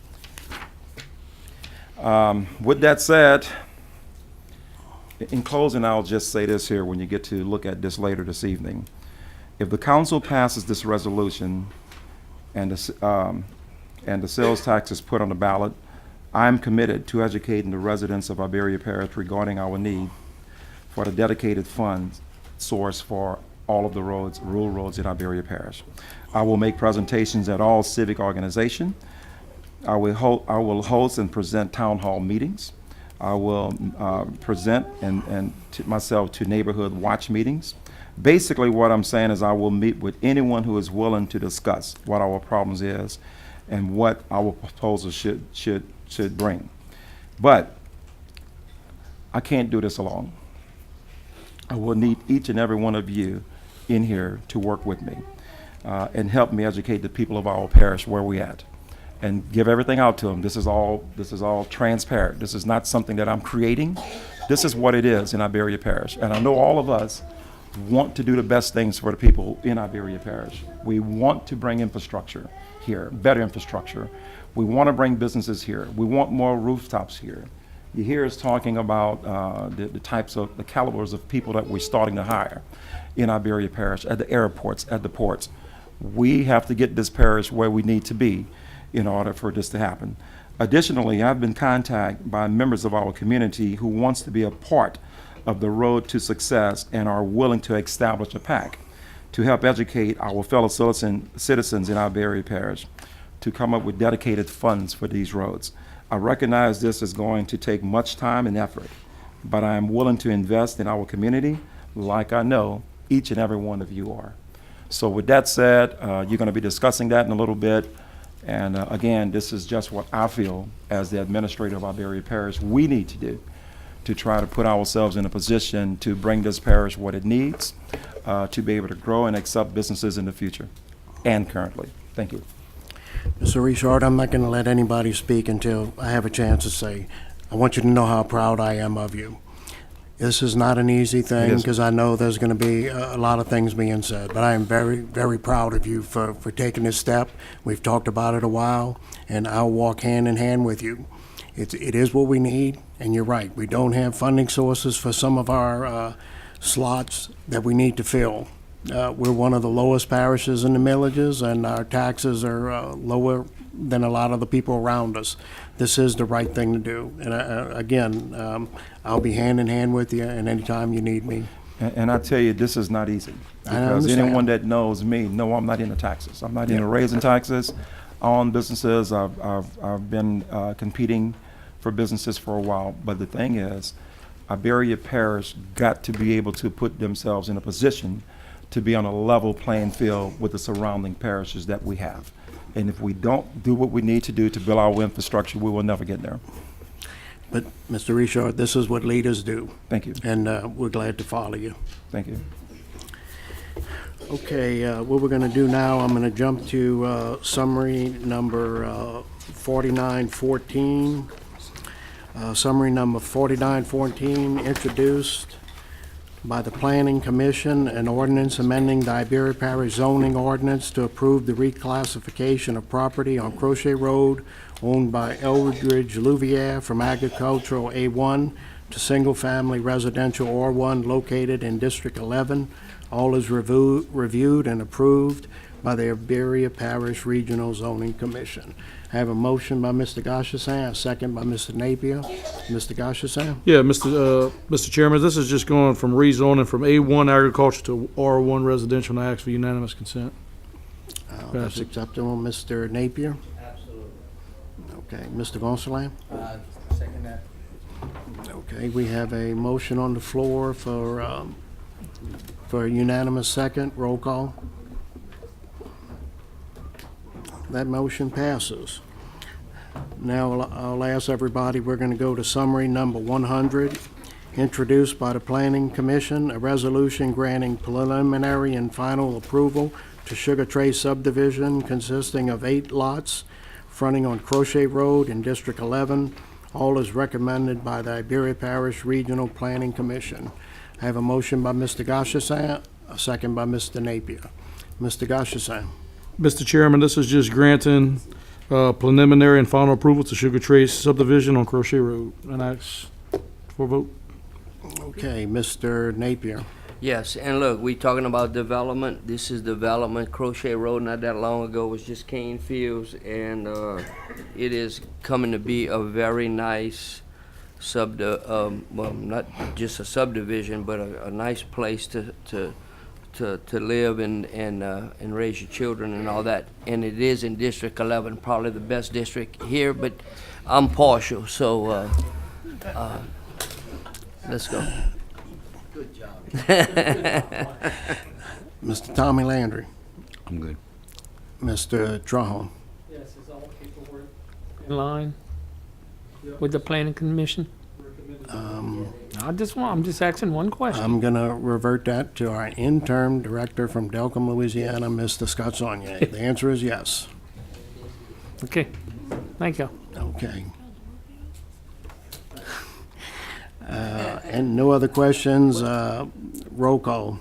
With that said, in closing, I'll just say this here when you get to look at this later this evening. If the council passes this resolution and the sales tax is put on the ballot, I'm committed to educating the residents of Iberia Parish regarding our need for the dedicated fund source for all of the roads, rural roads in Iberia Parish. I will make presentations at all civic organizations. I will host and present town hall meetings. I will present myself to neighborhood watch meetings. Basically, what I'm saying is I will meet with anyone who is willing to discuss what our problems is and what our proposal should bring. But I can't do this alone. I will need each and every one of you in here to work with me and help me educate the people of our parish where we at and give everything out to them. This is all transparent. This is not something that I'm creating. This is what it is in Iberia Parish. And I know all of us want to do the best things for the people in Iberia Parish. We want to bring infrastructure here, better infrastructure. We want to bring businesses here. We want more rooftops here. You hear us talking about the calibers of people that we're starting to hire in Iberia Parish, at the airports, at the ports. We have to get this parish where we need to be in order for this to happen. Additionally, I've been contacted by members of our community who wants to be a part of the road to success and are willing to establish a PAC to help educate our fellow citizens in Iberia Parish to come up with dedicated funds for these roads. I recognize this is going to take much time and effort, but I am willing to invest in our community like I know each and every one of you are. So with that said, you're going to be discussing that in a little bit. And again, this is just what I feel as the administrator of Iberia Parish we need to do to try to put ourselves in a position to bring this parish what it needs to be able to grow and accept businesses in the future and currently. Thank you. Mr. Richard, I'm not going to let anybody speak until I have a chance to say, I want you to know how proud I am of you. This is not an easy thing, It isn't. because I know there's going to be a lot of things being said, but I am very, very proud of you for taking this step. We've talked about it a while, and I'll walk hand in hand with you. It is what we need, and you're right. We don't have funding sources for some of our slots that we need to fill. We're one of the lowest parishes in the villages, and our taxes are lower than a lot of the people around us. This is the right thing to do. And again, I'll be hand in hand with you, and anytime you need me. And I tell you, this is not easy. I Because understand. anyone that knows me, know I'm not into taxes. I'm not into raising taxes on businesses. I've been competing for businesses for a while. But the thing is, Iberia Parish got to be able to put themselves in a position to be on a level playing field with the surrounding parishes that we have. And if we don't do what we need to do to build our infrastructure, we will never get there. But, Mr. Richard, this is what leaders do. Thank you. And we're glad to follow you. Thank you. Okay, what we're going to do now, I'm going to jump to summary number 4914. Summary number 4914, introduced by the Planning Commission, an ordinance amending the Iberia Parish zoning ordinance to approve the reclassification of property on Crochet Road owned by Eldridge Louvier from agricultural A1 to single-family residential R1 located in District 11. All is reviewed and approved by the Iberia Parish Regional Zoning Commission. I have a motion by Mr. Goshasan, a second by Mr. Napier. Mr. Goshasan? Yeah, Mr. Chairman, this is just going from rezoning from A1 agriculture to R1 residential, and I ask for unanimous consent. That's acceptable. Mr. Napier? Absolutely. Okay, Mr. Gonsalas? Second that. Okay, we have a motion on the floor for a unanimous second. Roll call. That motion passes. Now, I'll ask everybody, we're going to go to summary number 100, introduced by the Planning Commission, a resolution granting preliminary and final approval to Sugar Trace subdivision consisting of 8 lots fronting on Crochet Road in District 11. All is recommended by the Iberia Parish Regional Planning Commission. I have a motion by Mr. Goshasan, a second by Mr. Napier. Mr. Goshasan. Mr. Chairman, this is just granting preliminary and final approval to Sugar Trace subdivision on Crochet Road, and ask for a vote. Okay, Mr. Napier. Yes, and look, we talking about development. This is development. Crochet Road not that long ago was just cane fields, and it is coming to be a very nice well, not just a subdivision, but a nice place to live and raise your children and all that. And it is in District 11, probably the best district here, but I'm partial, so let's go. Good job. Mr. Tommy Landry. I'm good. Mr. Trahan. Yes, is all paperwork in line with the planning commission? I'm just asking one question. I'm going to revert that to our interim director from Delcom, Louisiana, Mr. Scott Saunier. The answer is yes. Okay, thank you. Okay. And no other questions. Roll call.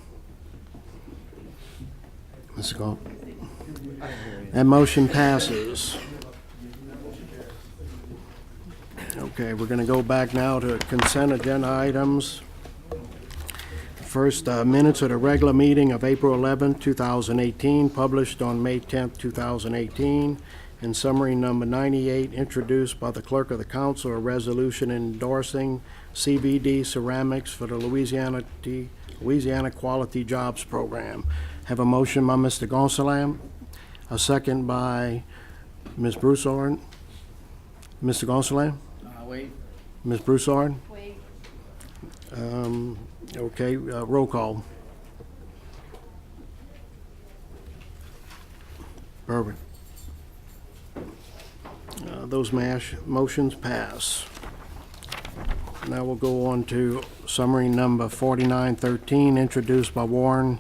Mr. Gold. That motion passes. Okay, we're going to go back now to consent agenda items. First, minutes of the regular meeting of April 11, 2018, published on May 10, 2018. And summary number 98, introduced by the clerk of the council, a resolution endorsing CVD ceramics for the Louisiana Quality Jobs Program. Have a motion by Mr. Gonsalas, a second by Ms. Broussard. Mr. Gonsalas? Wait. Ms. Broussard? Wait. Okay, roll call. Perfect. Those motions pass. Now we'll go on to summary number 4913, introduced by Warren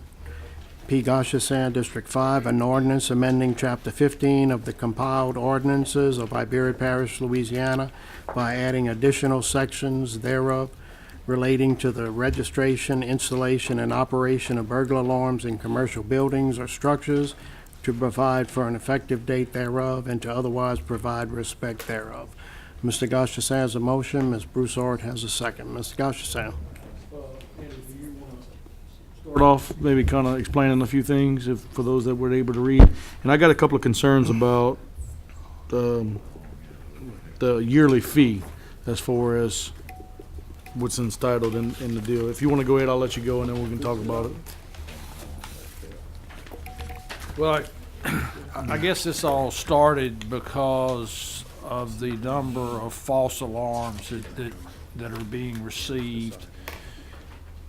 P. Goshasan, District 5, an ordinance amending Chapter 15 of the compiled ordinances of Iberia Parish, Louisiana, by adding additional sections thereof relating to the registration, installation, and operation of burglar alarms in commercial buildings or structures, to provide for an effective date thereof, and to otherwise provide respect thereof. Mr. Gashassan has a motion. Ms. Broussard has a second. Mr. Gashassan. Start off maybe kind of explaining a few things for those that were able to read. And I got a couple of concerns about the yearly fee as far as what's entitled in the deal. If you want to go ahead, I'll let you go, and then we can talk about it. Well, I guess this all started because of the number of false alarms that are being received.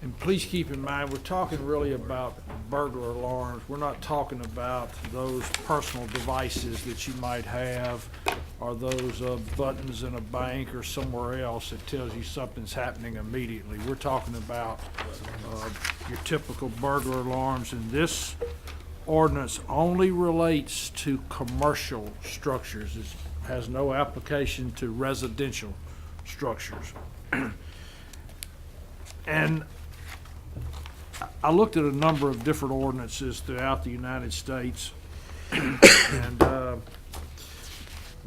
And please keep in mind, we're talking really about burglar alarms. We're not talking about those personal devices that you might have, or those buttons in a bank or somewhere else that tells you something's happening immediately. We're talking about your typical burglar alarms, and this ordinance only relates to commercial structures. It has no application to residential structures. And I looked at a number of different ordinances throughout the United States, and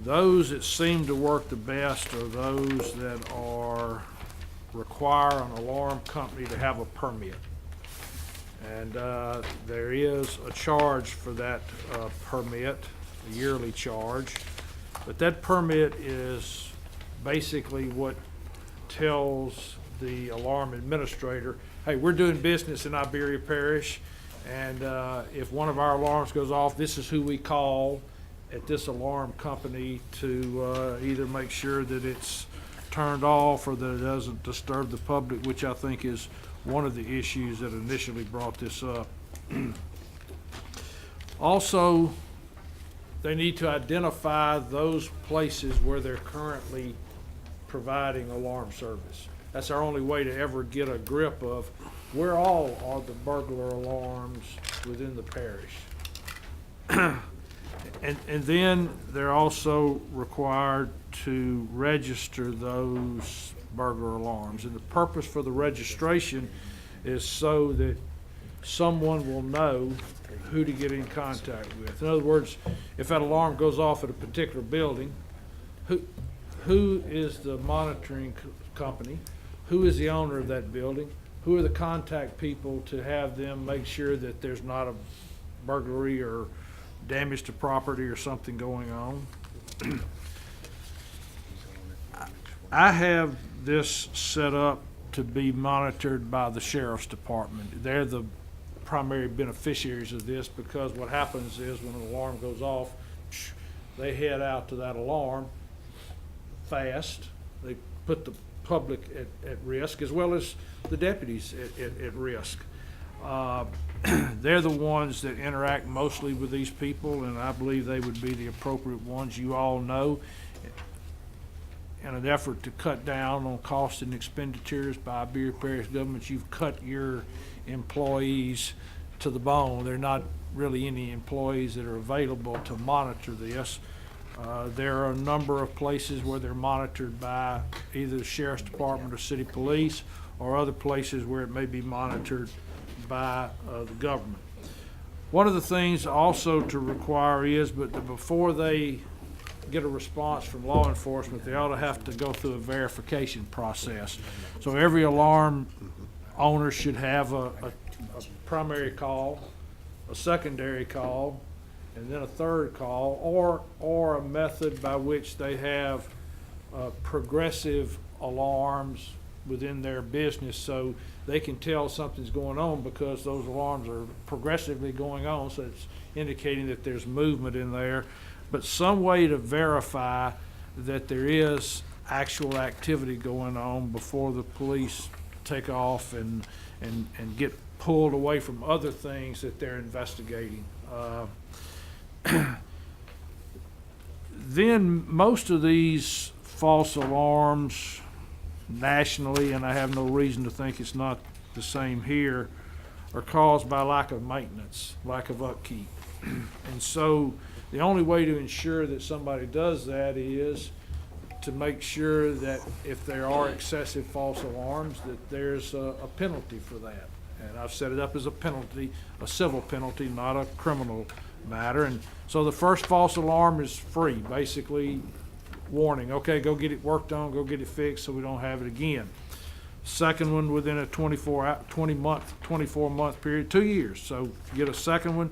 those that seem to work the best are those that require an alarm company to have a permit. And there is a charge for that permit, a yearly charge. But that permit is basically what tells the alarm administrator, hey, we're doing business in Iberia Parish, and if one of our alarms goes off, this is who we call at this alarm company to either make sure that it's turned off or that it doesn't disturb the public, which I think is one of the issues that initially brought this up. Also, they need to identify those places where they're currently providing alarm service. That's our only way to ever get a grip of where all are the burglar alarms within the parish. And then they're also required to register those burglar alarms. And the purpose for the registration is so that someone will know who to get in contact with. In other words, if that alarm goes off at a particular building, who is the monitoring company? Who is the owner of that building? Who are the contact people to have them make sure that there's not a burglary or damage to property or something going on? I have this set up to be monitored by the sheriff's department. They're the primary beneficiaries of this, because what happens is when an alarm goes off, they head out to that alarm fast. They put the public at risk, as well as the deputies at risk. They're the ones that interact mostly with these people, and I believe they would be the appropriate ones. You all know, in an effort to cut down on costs and expenditures by Iberia Parish government, you've cut your employees to the bone. There are not really any employees that are available to monitor this. There are a number of places where they're monitored by either the sheriff's department or city police, or other places where it may be monitored by the government. One of the things also to require is, but before they get a response from law enforcement, they ought to have to go through a verification process. So every alarm owner should have a primary call, a secondary call, and then a third call, or a method by which they have progressive alarms within their business, so they can tell something's going on, because those alarms are progressively going on, so it's indicating that there's movement in there. But some way to verify that there is actual activity going on before the police take off and get pulled away from other things that they're investigating. Then most of these false alarms nationally, and I have no reason to think it's not the same here, are caused by lack of maintenance, lack of upkeep. And so the only way to ensure that somebody does that is to make sure that if there are excessive false alarms, that there's a penalty for that. And I've set it up as a penalty, a civil penalty, not a criminal matter. And so the first false alarm is free, basically warning, okay, go get it worked on, go get it fixed so we don't have it again. Second one within a 24-month period, 2 years. So if you get a second one,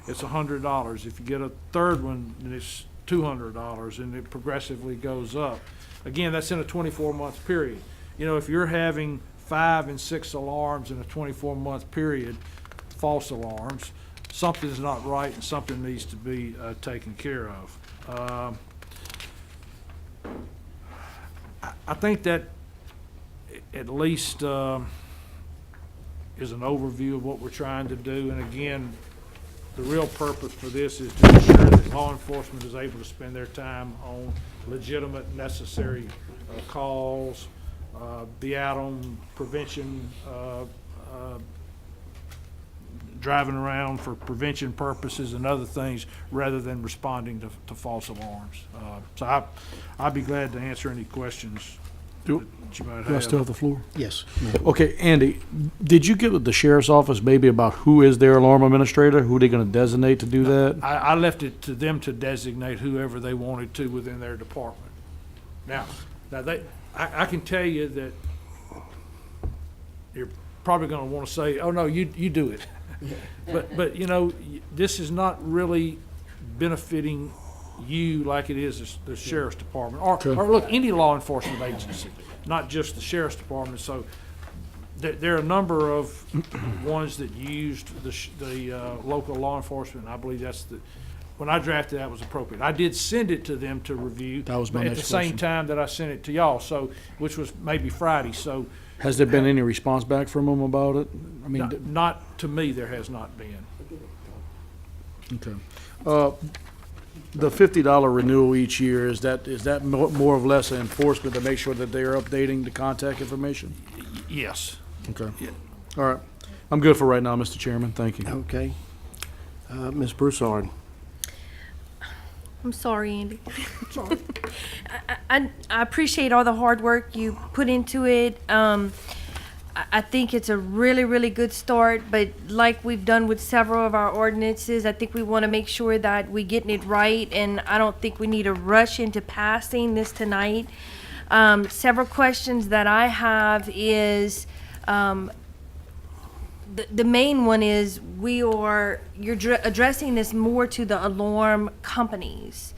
it's $100. If you get a third one, then it's $200, and it progressively goes up. Again, that's in a 24-month period. You know, if you're having 5 and 6 alarms in a 24-month period, false alarms, something's not right and something needs to be taken care of. I think that at least is an overview of what we're trying to do. And again, the real purpose for this is to ensure that law enforcement is able to spend their time on legitimate, necessary calls, be out on prevention, driving around for prevention purposes and other things rather than responding to false alarms. So I'd be glad to answer any questions that you might Do I have. still have the floor? Yes. Okay, Andy, did you get with the sheriff's office maybe about who is their alarm administrator? Who they're going to designate to do that? I left it to them to designate whoever they wanted to within their department. Now I can tell you that you're probably going to want to say, "Oh no, you do it," but you know, this is not really benefiting you like it is the sheriff's department, or look, any law enforcement agency, not just the sheriff's department. So there are a number of ones that used the local law enforcement. And I believe when I drafted that was appropriate. I did send it to them to review. That was my at next the same question. time that I sent it to y'all. So which was maybe Friday. So Has there been any response back from them about it? I mean, not to me. There has not been. okay. The $50 renewal each year, is that more or less an enforcement to make sure that they are updating the contact information? Yes. Okay. All right. I'm good for right now, Mr. Chairman. Thank you. Okay. Ms. Broussard. I'm sorry, Andy. I appreciate all the hard work you put into it. I think it's a really, really good start, but like we've done with several of our ordinances, I think we want to make sure that we're getting it right, and I don't think we need to rush into passing this tonight. Several questions that I have is, the main one is you're addressing this more to the alarm companies.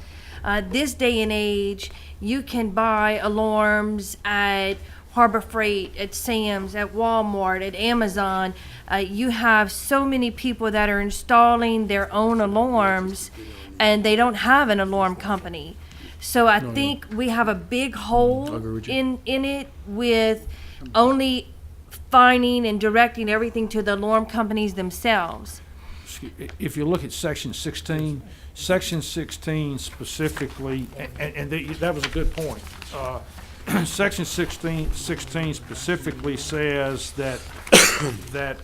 This day and age, you can buy alarms at Harbor Freight, at Sam's, at Walmart, at Amazon. You have so many people that are installing their own alarms, and they don't have an alarm company. So I think we have a big hole in it with only fining and directing everything to the alarm companies themselves. If you look at Section 16, Section 16 specifically, and that was a good point. Section 16 specifically says that that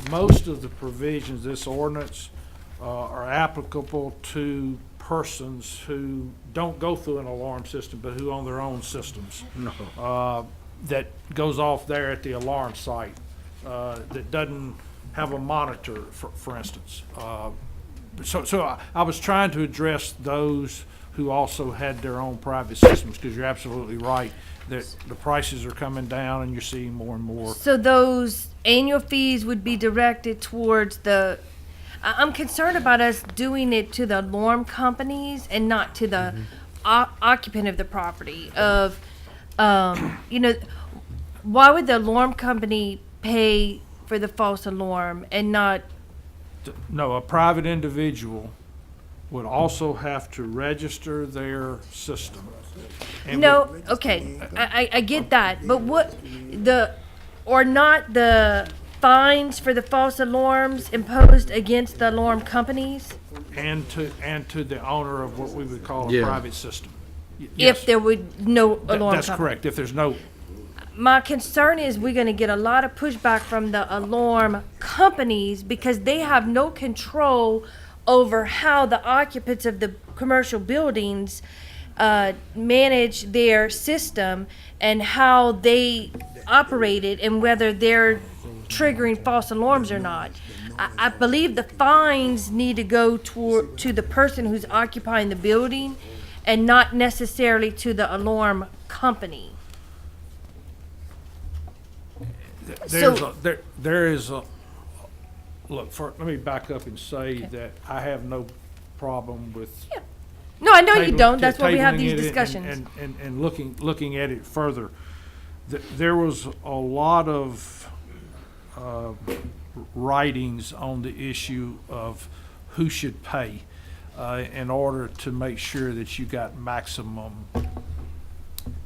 most of the provisions of this ordinance are applicable to persons who don't go through an alarm system, but who own their own systems. That goes off there at the alarm site, that doesn't have a monitor, for instance. So I was trying to address those who also had their own private systems, because you're absolutely right that the prices are coming down and you're seeing more and more. So those annual fees would be directed towards I'm concerned about us doing it to the alarm companies and not to the occupant of the property why would the alarm company pay for the false alarm and not? No, a private individual would also have to register their system. And Okay, I get that, but not the fines for the false alarms imposed against the alarm companies? And to the owner of what we would call a Yeah. private system. If there would no alarm That's company. correct, if there's no. My concern is we're going to get a lot of pushback from the alarm companies because they have no control over how the occupants of the commercial buildings manage their system and how they operate it and whether they're triggering false alarms or not. I believe the fines need to go to the person who's occupying the building and not necessarily to the alarm company. There is a, look, let me back up and say that I have no problem with. Yeah. No, I know you tabling- don't. That's why we have tabling these it discussions. And looking at it further. There was a lot of writings on the issue of who should pay in order to make sure that you got maximum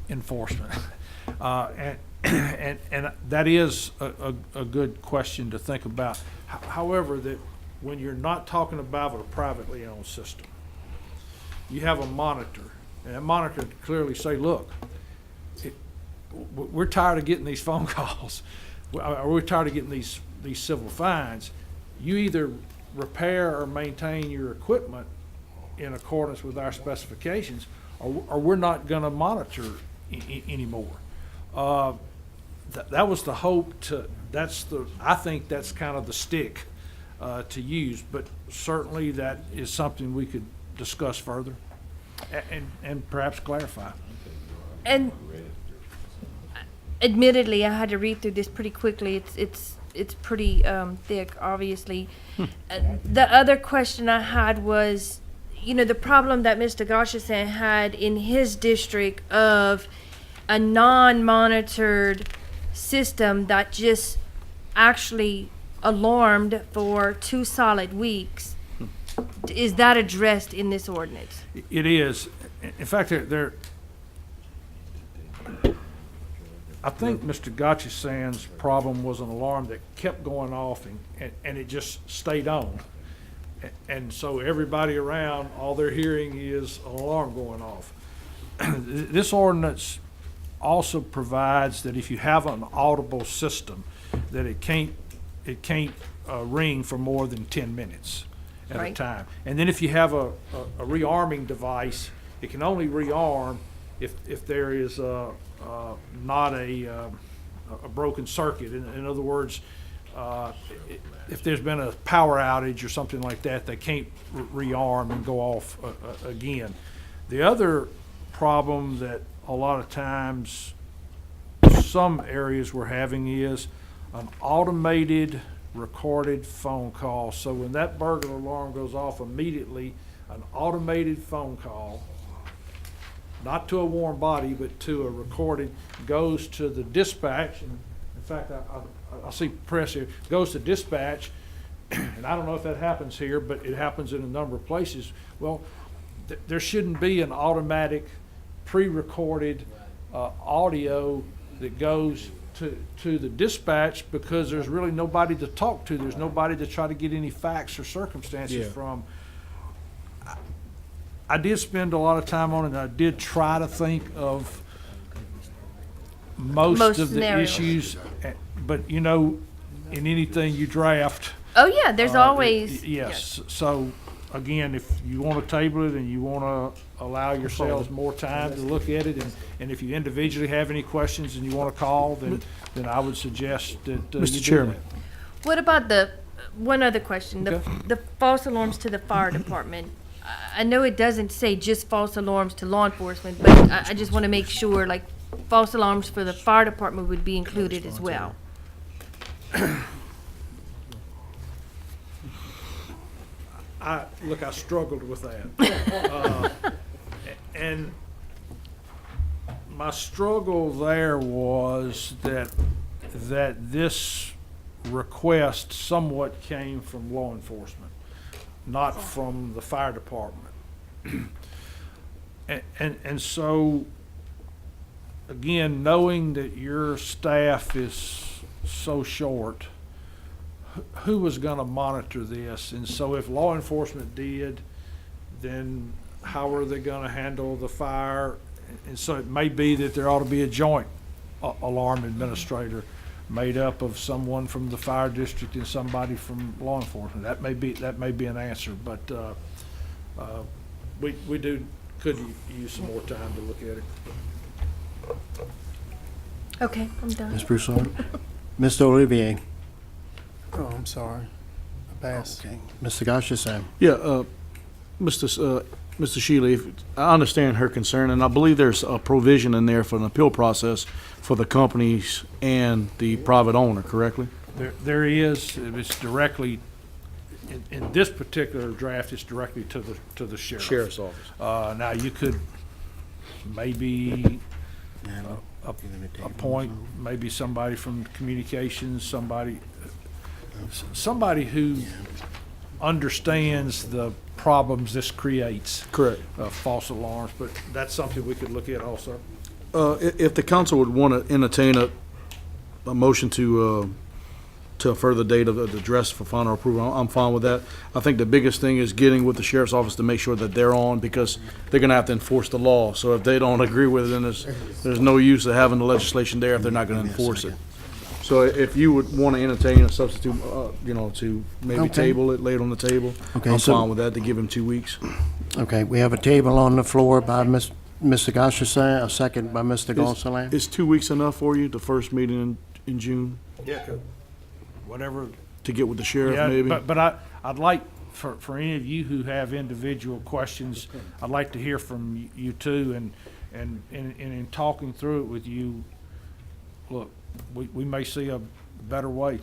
enforcement. And that is a good question to think about. However, that when you're not talking about a privately owned system, you have a monitor, and that monitor can clearly say, look, we're tired of getting these phone calls, or we're tired of getting these civil fines. You either repair or maintain your equipment in accordance with our specifications, or we're not going to monitor anymore. That was the hope I think that's kind of the stick to use, but certainly that is something we could discuss further and perhaps clarify. And admittedly, I had to read through this pretty quickly. It's pretty thick, obviously. The other question I had was, the problem that Mr. Goshasan had in his district of a non-monitored system that just actually alarmed for 2 solid weeks. Is that addressed in this ordinance? It is. In fact, I think Mr. Gotchasan's problem was an alarm that kept going off and it just stayed on. And so everybody around, all they're hearing is an alarm going off. This ordinance also provides that if you have an audible system, that it can't ring for more than 10 minutes at a Right. time. And then if you have a rearming device, it can only rearm if there is not a broken circuit. In other words, if there's been a power outage or something like that, they can't rearm and go off again. The other problem that a lot of times some areas we're having is an automated recorded phone call. So when that burglar alarm goes off immediately, an automated phone call, not to a warm body, but to a recorded, goes to the dispatch. And in fact, I see press here, goes to dispatch, and I don't know if that happens here, but it happens in a number of places. Well, there shouldn't be an automatic pre-recorded audio that goes to the dispatch, because there's really nobody to talk to. There's nobody to try to get any facts or circumstances from. I did spend a lot of time on it, and I did try to think of most of the scenarios. issues, but in anything you draft. Oh, yeah, there's always. Yes, so again, if you want to table it and you want to allow yourselves more time to look at it, and if you individually have any questions and you want to call, then I would suggest that you Mr. do Chairman. that. What about one other question, the false alarms to the fire department? I know it doesn't say just false alarms to law enforcement, but I just want to make sure, like, false alarms for the fire department would be included as well. I struggled with that. And my struggle there was that this request somewhat came from law enforcement, not from the fire department. And so, again, knowing that your staff is so short, who was going to monitor this? And so if law enforcement did, then how are they going to handle the fire? And so it may be that there ought to be a joint alarm administrator made up of someone from the fire district and somebody from law enforcement. That may be an answer, but we do could use some more time to look at it. Okay, I'm done. Ms. Broussard? Mr. Olivier? Oh, I'm sorry. I passed. Okay. Mr. Gashasan? Yeah, Mr. Shealy, I understand her concern, and I believe there's a provision in there for an appeal process for the companies and the private owner, correctly? There is, it's directly, in this particular draft, it's directly to the sheriff. Sheriff's office. Now, you could maybe appoint maybe somebody from communications, somebody who understands the problems this creates. Correct. False alarms, but that's something we could look at also. If the council would want to entertain a motion to a further date of the address for final approval, I'm fine with that. I think the biggest thing is getting with the sheriff's office to make sure that they're on, because they're gonna have to enforce the law. So if they don't agree with it, then there's no use of having the legislation there if they're not gonna enforce it. So if you would want to entertain a substitute, to maybe Okay. table it, lay it on the table, Okay, I'm so- fine with that, to give him 2 weeks. Okay, we have a table on the floor by Mr. Gashasan, a second by Mr. Gonsalas. Is 2 weeks enough for you, the first meeting in June, Yeah. Whatever. to get with the sheriff Yeah, maybe? but I'd like, for any of you who have individual questions, I'd like to hear from you too, and in talking through it with you, look, we may see a better way.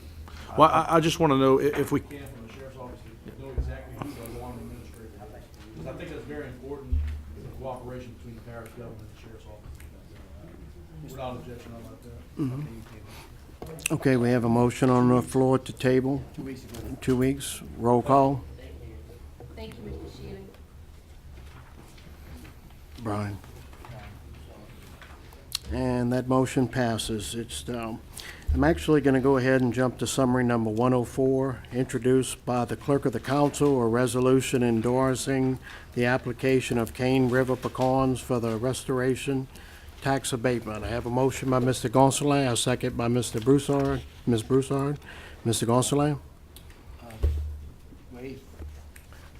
Well, I just want to know if we. From the sheriff's office, to know exactly who's the alarm administrator. Because I think that's very important, the cooperation between the parish government and the sheriff's office. Without objection, I like that. Okay, we have a motion on the floor to table. 2 weeks. Roll call. Thank you, Mr. Shealy. Brian. And that motion passes. I'm actually going to go ahead and jump to summary number 104, introduced by the clerk of the council, a resolution endorsing the application of Cane River pecans for the restoration tax abatement. I have a motion by Mr. Gonsalas, a second by Mr. Broussard. Ms. Broussard? Mr. Gonsalas? Wait,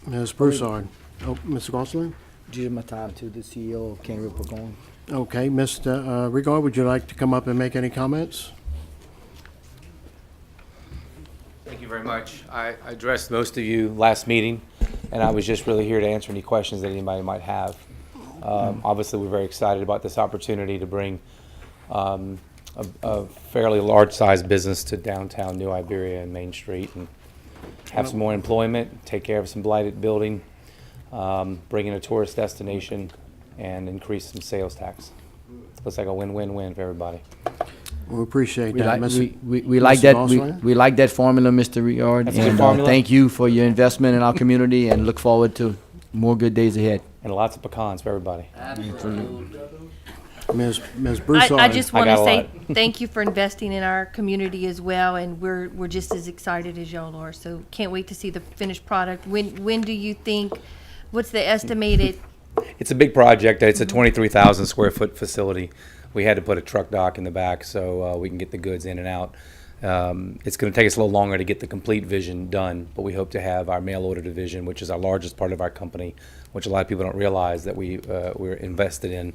Ms. Broussard? Oh, Mr. Gonsalas? give my time to the CEO of King River Pecan. Okay, Mr. Rigard, would you like to come up and make any comments? Thank you very much. I addressed most of you last meeting, and I was just really here to answer any questions that anybody might have. Obviously, we're very excited about this opportunity to bring a fairly large-sized business to downtown New Iberia and Main Street, and have some more employment, take care of some blighted building, bring in a tourist destination, and increase some sales tax. Looks like a win-win-win for everybody. We appreciate We that. like, Mr. we like Mr. that, Gonsalas? we like that formula, Mr. Riard. That's a good And formula. thank you for your investment in our community and look forward to more good days ahead. And lots of pecans for everybody. Ms. Broussard? I just I want to got a say lot. thank you for investing in our community as well, and we're just as excited as y'all are. So can't wait to see the finished product. When do you think? What's the estimated? It's a big project. It's a 23,000 square foot facility. We had to put a truck dock in the back so we can get the goods in and out. It's going to take us a little longer to get the complete vision done, but we hope to have our mail order division, which is our largest part of our company, which a lot of people don't realize that we're invested in,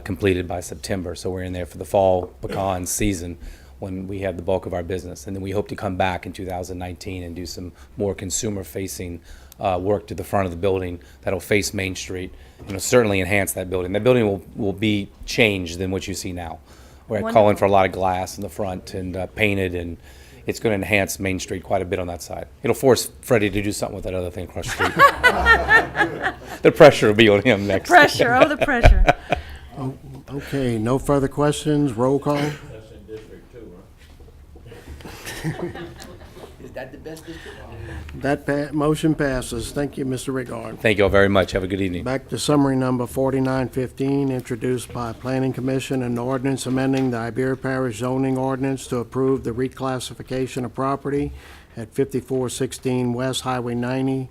completed by September. So we're in there for the fall pecan season when we have the bulk of our business. And then we hope to come back in 2019 and do some more consumer-facing work to the front of the building that'll face Main Street, certainly enhance that building. That building will be changed than what you see now. We're calling Wonderful. for a lot of glass in the front and painted, and it's going to enhance Main Street quite a bit on that side. It'll force Freddie to do something with that other thing across the street. The pressure will be on him next. Pressure, oh, the pressure. Okay, no further questions, roll call. Is that the best district? That motion passes. Thank you, Mr. Rigard. Thank you all very much. Have a good evening. Back to summary number 4915, introduced by Planning Commission, an ordinance amending the Iberia Parish zoning ordinance to approve the reclassification of property at 5416 West Highway 90,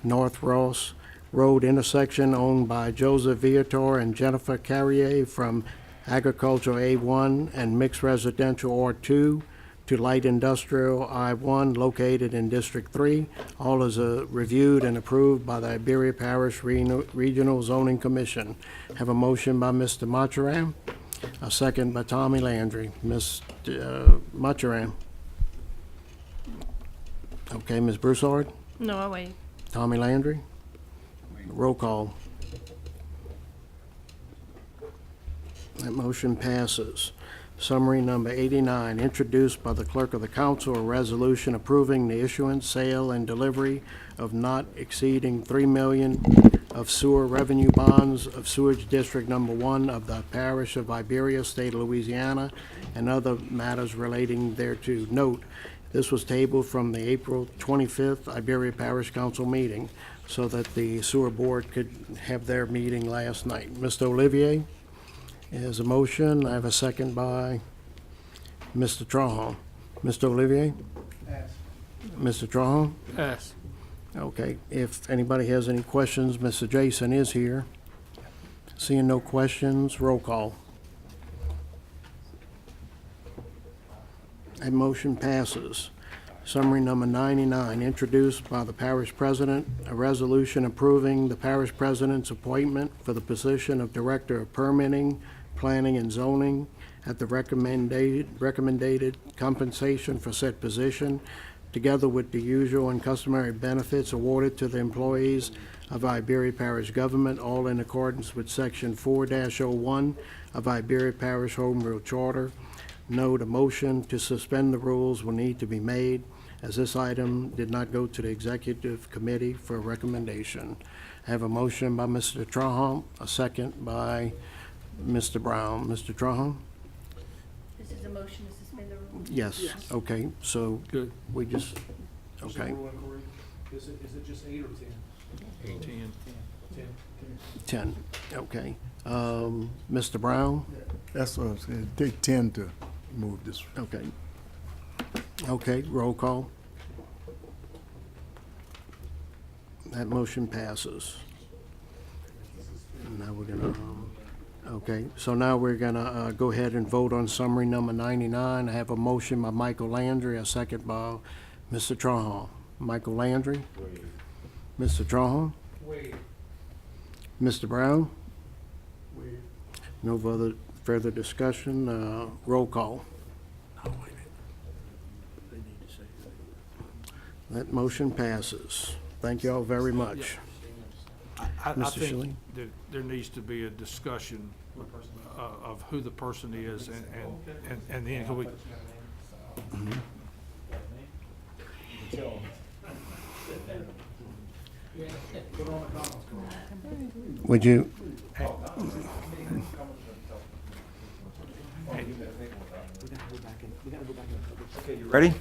North Ross Road intersection owned by Joseph Viator and Jennifer Carrier from agricultural A1 and mixed residential R2 to light industrial I-1 located in District 3. All is reviewed and approved by the Iberia Parish Regional Zoning Commission. Have a motion by Mr. Mathurin, a second by Tommy Landry. Mr. Mathurin. Okay, Ms. Broussard? No, I'll wait. Tommy Landry? Roll call. That motion passes. Summary number 89, introduced by the Clerk of the Council, a resolution approving the issuance, sale, and delivery of not exceeding $3 million of sewer revenue bonds of Sewage District Number 1 of the Parish of Iberia, State of Louisiana, and other matters relating thereto. Note, this was tabled from the April 25th Iberia Parish Council meeting so that the sewer board could have their meeting last night. Mr. Olivier? Is a motion. I have a second by Mr. Trahan. Mr. Olivier? Pass. Mr. Trahan? Pass. Okay, if anybody has any questions, Mr. Jason is here. Seeing no questions, roll call. That motion passes. Summary number 99, introduced by the parish president, a resolution approving the parish president's appointment for the position of Director of Permitting, Planning and Zoning at the recommended compensation for said position, together with the usual and customary benefits awarded to the employees of Iberia Parish government, all in accordance with Section 4-01 of Iberia Parish Home Rule Charter. Note, a motion to suspend the rules will need to be made, as this item did not go to the Executive Committee for recommendation. I have a motion by Mr. Trahan, a second by Mr. Brown. Mr. Trahan? This is a motion to suspend the rules? Yes. Okay, so Good. we just, okay, Is it just 8 or 10? 10. 10, okay. Mr. Brown? That's what I was saying. Take 10 to move this. Okay. Okay, roll call. That motion passes. Now we're gonna, okay, so now we're gonna go ahead and vote on summary number 99. I have a motion by Michael Landry, a second by Mr. Trahan. Michael Landry? Mr. Trahan? Mr. Brown? No further discussion, roll call. That motion passes. Thank you all very much. I Mr. think Schilling? that there needs to be a discussion of who the person is and then can we. Would you, Ready?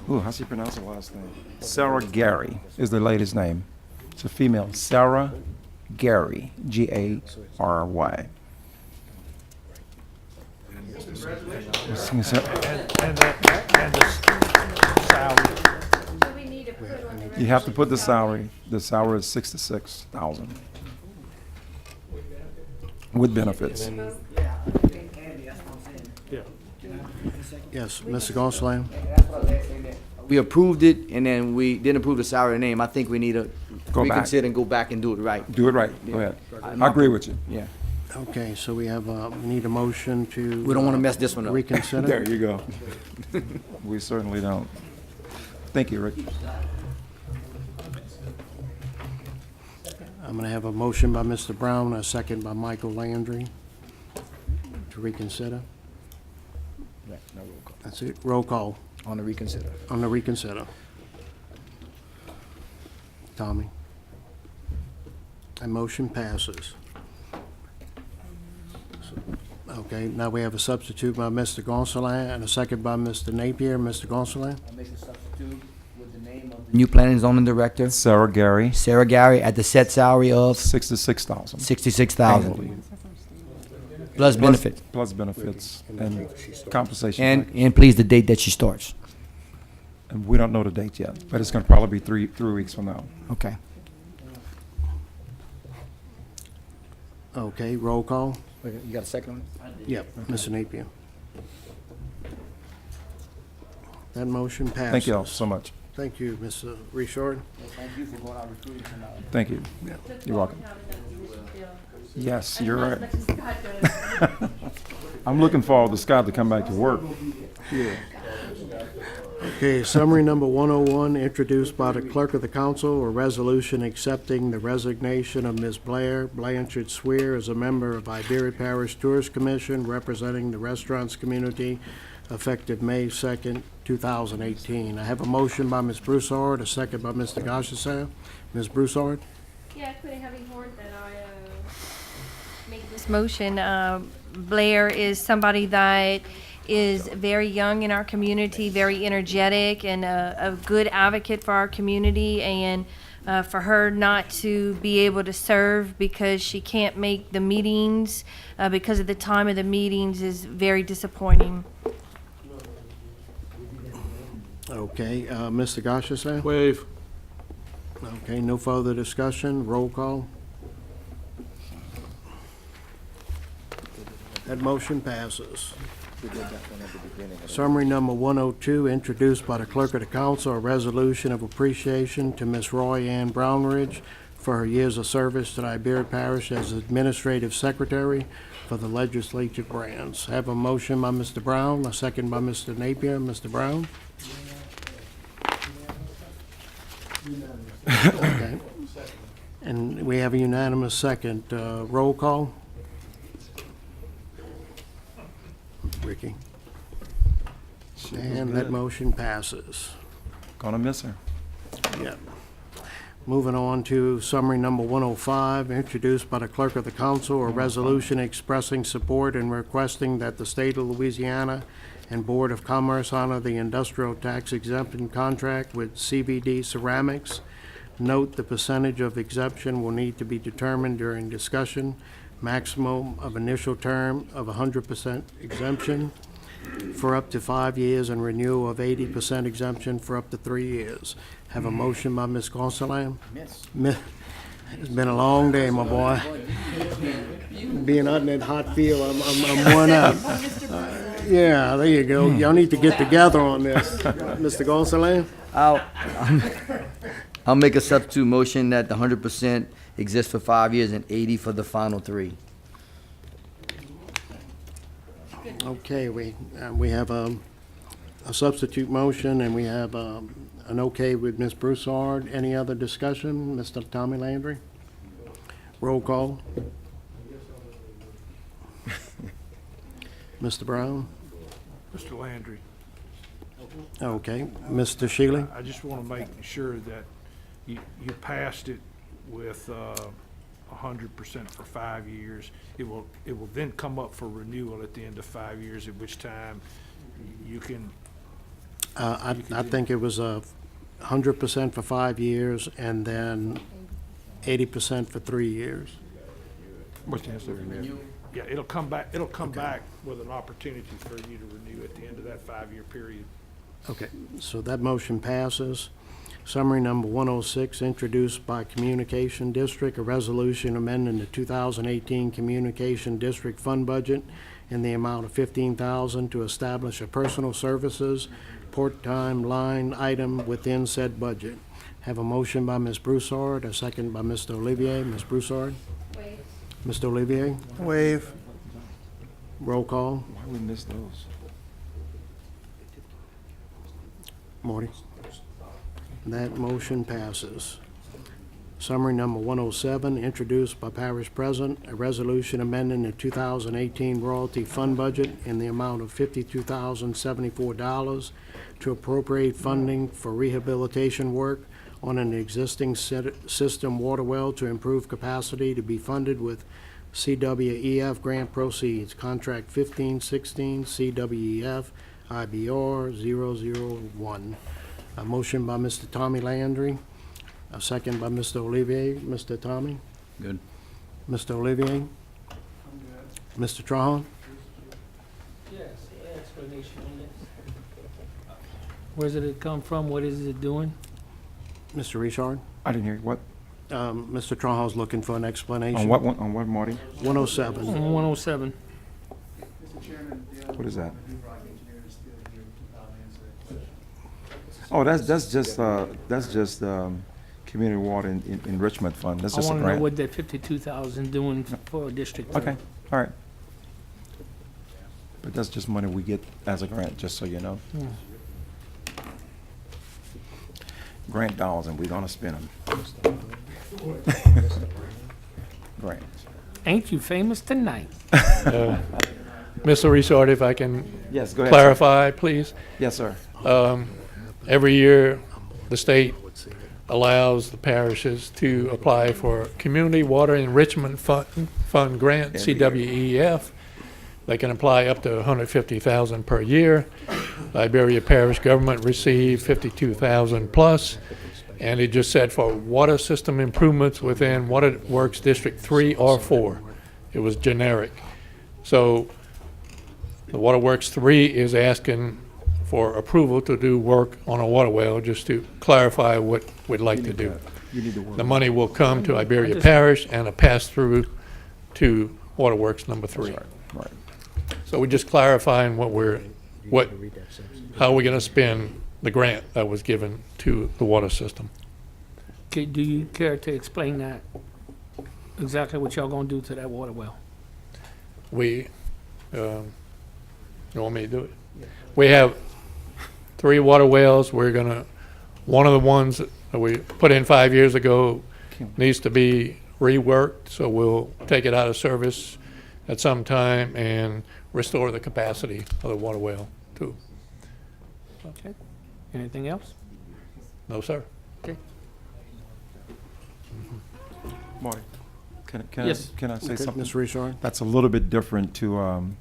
Ooh, how's he pronounce the last name? Sarah Gary is the lady's name. It's a female. Sarah Gary, Gary. You have to put the salary. The salary is $66,000 with benefits. yes, Mr. Gonsalas? We approved it, and then we didn't approve the salary name. I think we need to Go back. reconsider and go back and do it right. Do it right. Go ahead. I agree with you. Yeah. Okay, so we have, we need a motion to. We don't want to mess this one up. Reconsider? There you go. We certainly don't. Thank you, Rick. I'm gonna have a motion by Mr. Brown, a second by Michael Landry to reconsider. No roll call. That's it, roll call On the reconsider. on the reconsider. Tommy? That motion passes. Okay, now we have a substitute by Mr. Gonsalas and a second by Mr. Napier. Mr. Gonsalas? I make a substitute with the name of the new planning and zoning director, Sarah Gary, Sarah Gary, at the set salary of $66,000. $66,000 plus benefit, Plus benefits and compensation. and package. please the date that she starts. And we don't know the date yet, but it's going to probably be three weeks from now. Okay. Okay, roll call? You got a second on it? Yep, Mr. Napier. That motion passes. Thank you all so much. Thank you, Mr. Richard. Thank you for going out recruiting tonight. Thank you. You're welcome. Yes, you're right. I'm looking forward to Scott to come back to work. Okay, summary number 101, introduced by the clerk of the council, a resolution accepting the resignation of Ms. Blair Blanchard Swear as a member of Iberia Parish Tourist Commission representing the restaurants community effective May 2nd, 2018. I have a motion by Ms. Broussard, a second by Mr. Gostisel. Ms. Broussard? Yeah, pretty heavy horn that I make this motion. Blair is somebody that is very young in our community, very energetic, and a good advocate for our community. And for her not to be able to serve because she can't make the meetings because of the time of the meetings is very disappointing. Okay, Mr. Gostisel? Wave. Okay, no further discussion, roll call. That motion passes. Summary number 102, introduced by the clerk of the council, a resolution of appreciation to Ms. Roy Ann Brownridge for her years of service to the Iberia Parish as administrative secretary for the legislative branch. I have a motion by Mr. Brown, a second by Mr. Napier. Mr. Brown? Okay. And we have a unanimous second. Roll call? Ricky? And that motion passes. Gonna miss her. Yeah. Moving on to summary number 105, introduced by the clerk of the council, a resolution expressing support and requesting that the state of Louisiana and Board of Commerce honor the industrial tax exemption contract with CVD Ceramics. Note the percentage of exemption will need to be determined during discussion. Maximum of initial term of 100% exemption for up to 5 years and renewal of 80% exemption for up to 3 years. Have a motion by Ms. Gonsalam? It's been a long day, my boy. Being out in that hot field, I'm worn out. Yeah, there you go. Y'all need to get together on this. Mr. Gonsalam? I'll make a substitute motion that the 100% exists for 5 years and 80 for the final 3. Okay, we have a substitute motion, and we have an okay with Ms. Broussard. Any other discussion? Mr. Tommy Landry? Roll call. Mr. Brown? Mr. Landry, Okay. Mr. Shealy? I just want to make sure that you passed it with 100% for 5 years. It will then come up for renewal at the end of 5 years, at which time you can. I think it was 100% for 5 years and then 80% for 3 years. What's the answer? Yeah, it'll come back. It'll come back with an opportunity for you to renew at the end of that 5-year period. Okay, so that motion passes. Summary number 106, introduced by Communication District, a resolution amending the 2018 Communication District Fund Budget in the amount of $15,000 to establish a personal services part-time line item within said budget. Have a motion by Ms. Broussard, a second by Mr. Olivier. Ms. Broussard? Wait. Mr. Olivier? Wave. Roll call. Why we miss those? Marty? That motion passes. Summary number 107, introduced by Parish President, a resolution amending the 2018 royalty fund budget in the amount of $52,074 to appropriate funding for rehabilitation work on an existing system water well to improve capacity to be funded with CWEF grant proceeds, contract 1516 CWEF IBR 001. A motion by Mr. Tommy Landry, a second by Mr. Olivier. Mr. Tommy? Good. Mr. Olivier? Mr. Trahan? Yes, explanation on this. Where's it come from? What is it doing? Mr. Richard? I didn't hear you. What? Mr. Trahan's looking for an explanation. On what one? On what, Marty? 107. On 107. What is that? Oh, that's just community water enrichment fund. That's I just a wanna know grant. what that 52,000 doing for District 3. Okay, all right. But that's just money we get as a grant, just so you know. Hmm. Grant dollars, and we're gonna spend them. Grants. Ain't you famous tonight? Mr. Resort, if I can Yes, go ahead, sir. clarify, please. Yes, sir. Every year, the state allows the parishes to apply for Community Water Enrichment Fund Grant, CWEF. They can apply up to $150,000 per year. Iberia Parish government received $52,000 plus, and it just said for water system improvements within Water Works District 3 or 4. It was generic. So the Water Works 3 is asking for approval to do work on a water well, just to clarify what we'd like to do. You need to work. The money will come to Iberia Parish and a pass-through to Water Works number 3. Right. So we're just clarifying how we're going to spend the grant that was given to the water system. Okay, do you care to explain that? Exactly what y'all gonna do to that water well? You want me to do it? We have 3 water wells. One of the ones that we put in 5 years ago needs to be reworked, so we'll take it out of service at some time and restore the capacity of the water well too. Okay. Anything else? No, sir. Okay. Marty, can Yes. I say Okay, something? Ms. Richard? That's a little bit different to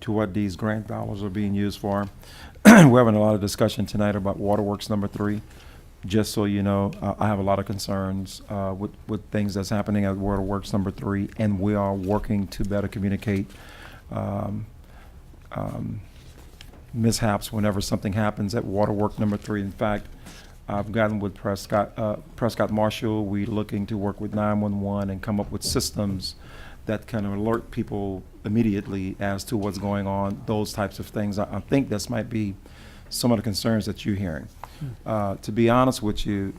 what these grant dollars are being used for. We're having a lot of discussion tonight about Waterworks number 3. Just so you know, I have a lot of concerns with things that's happening at Waterworks number 3, and we are working to better communicate mishaps whenever something happens at Waterworks number 3. In fact, I've gotten with Prescott Marshall. We're looking to work with 911 and come up with systems that can alert people immediately as to what's going on, those types of things. I think this might be some of the concerns that you're hearing. To be honest with you,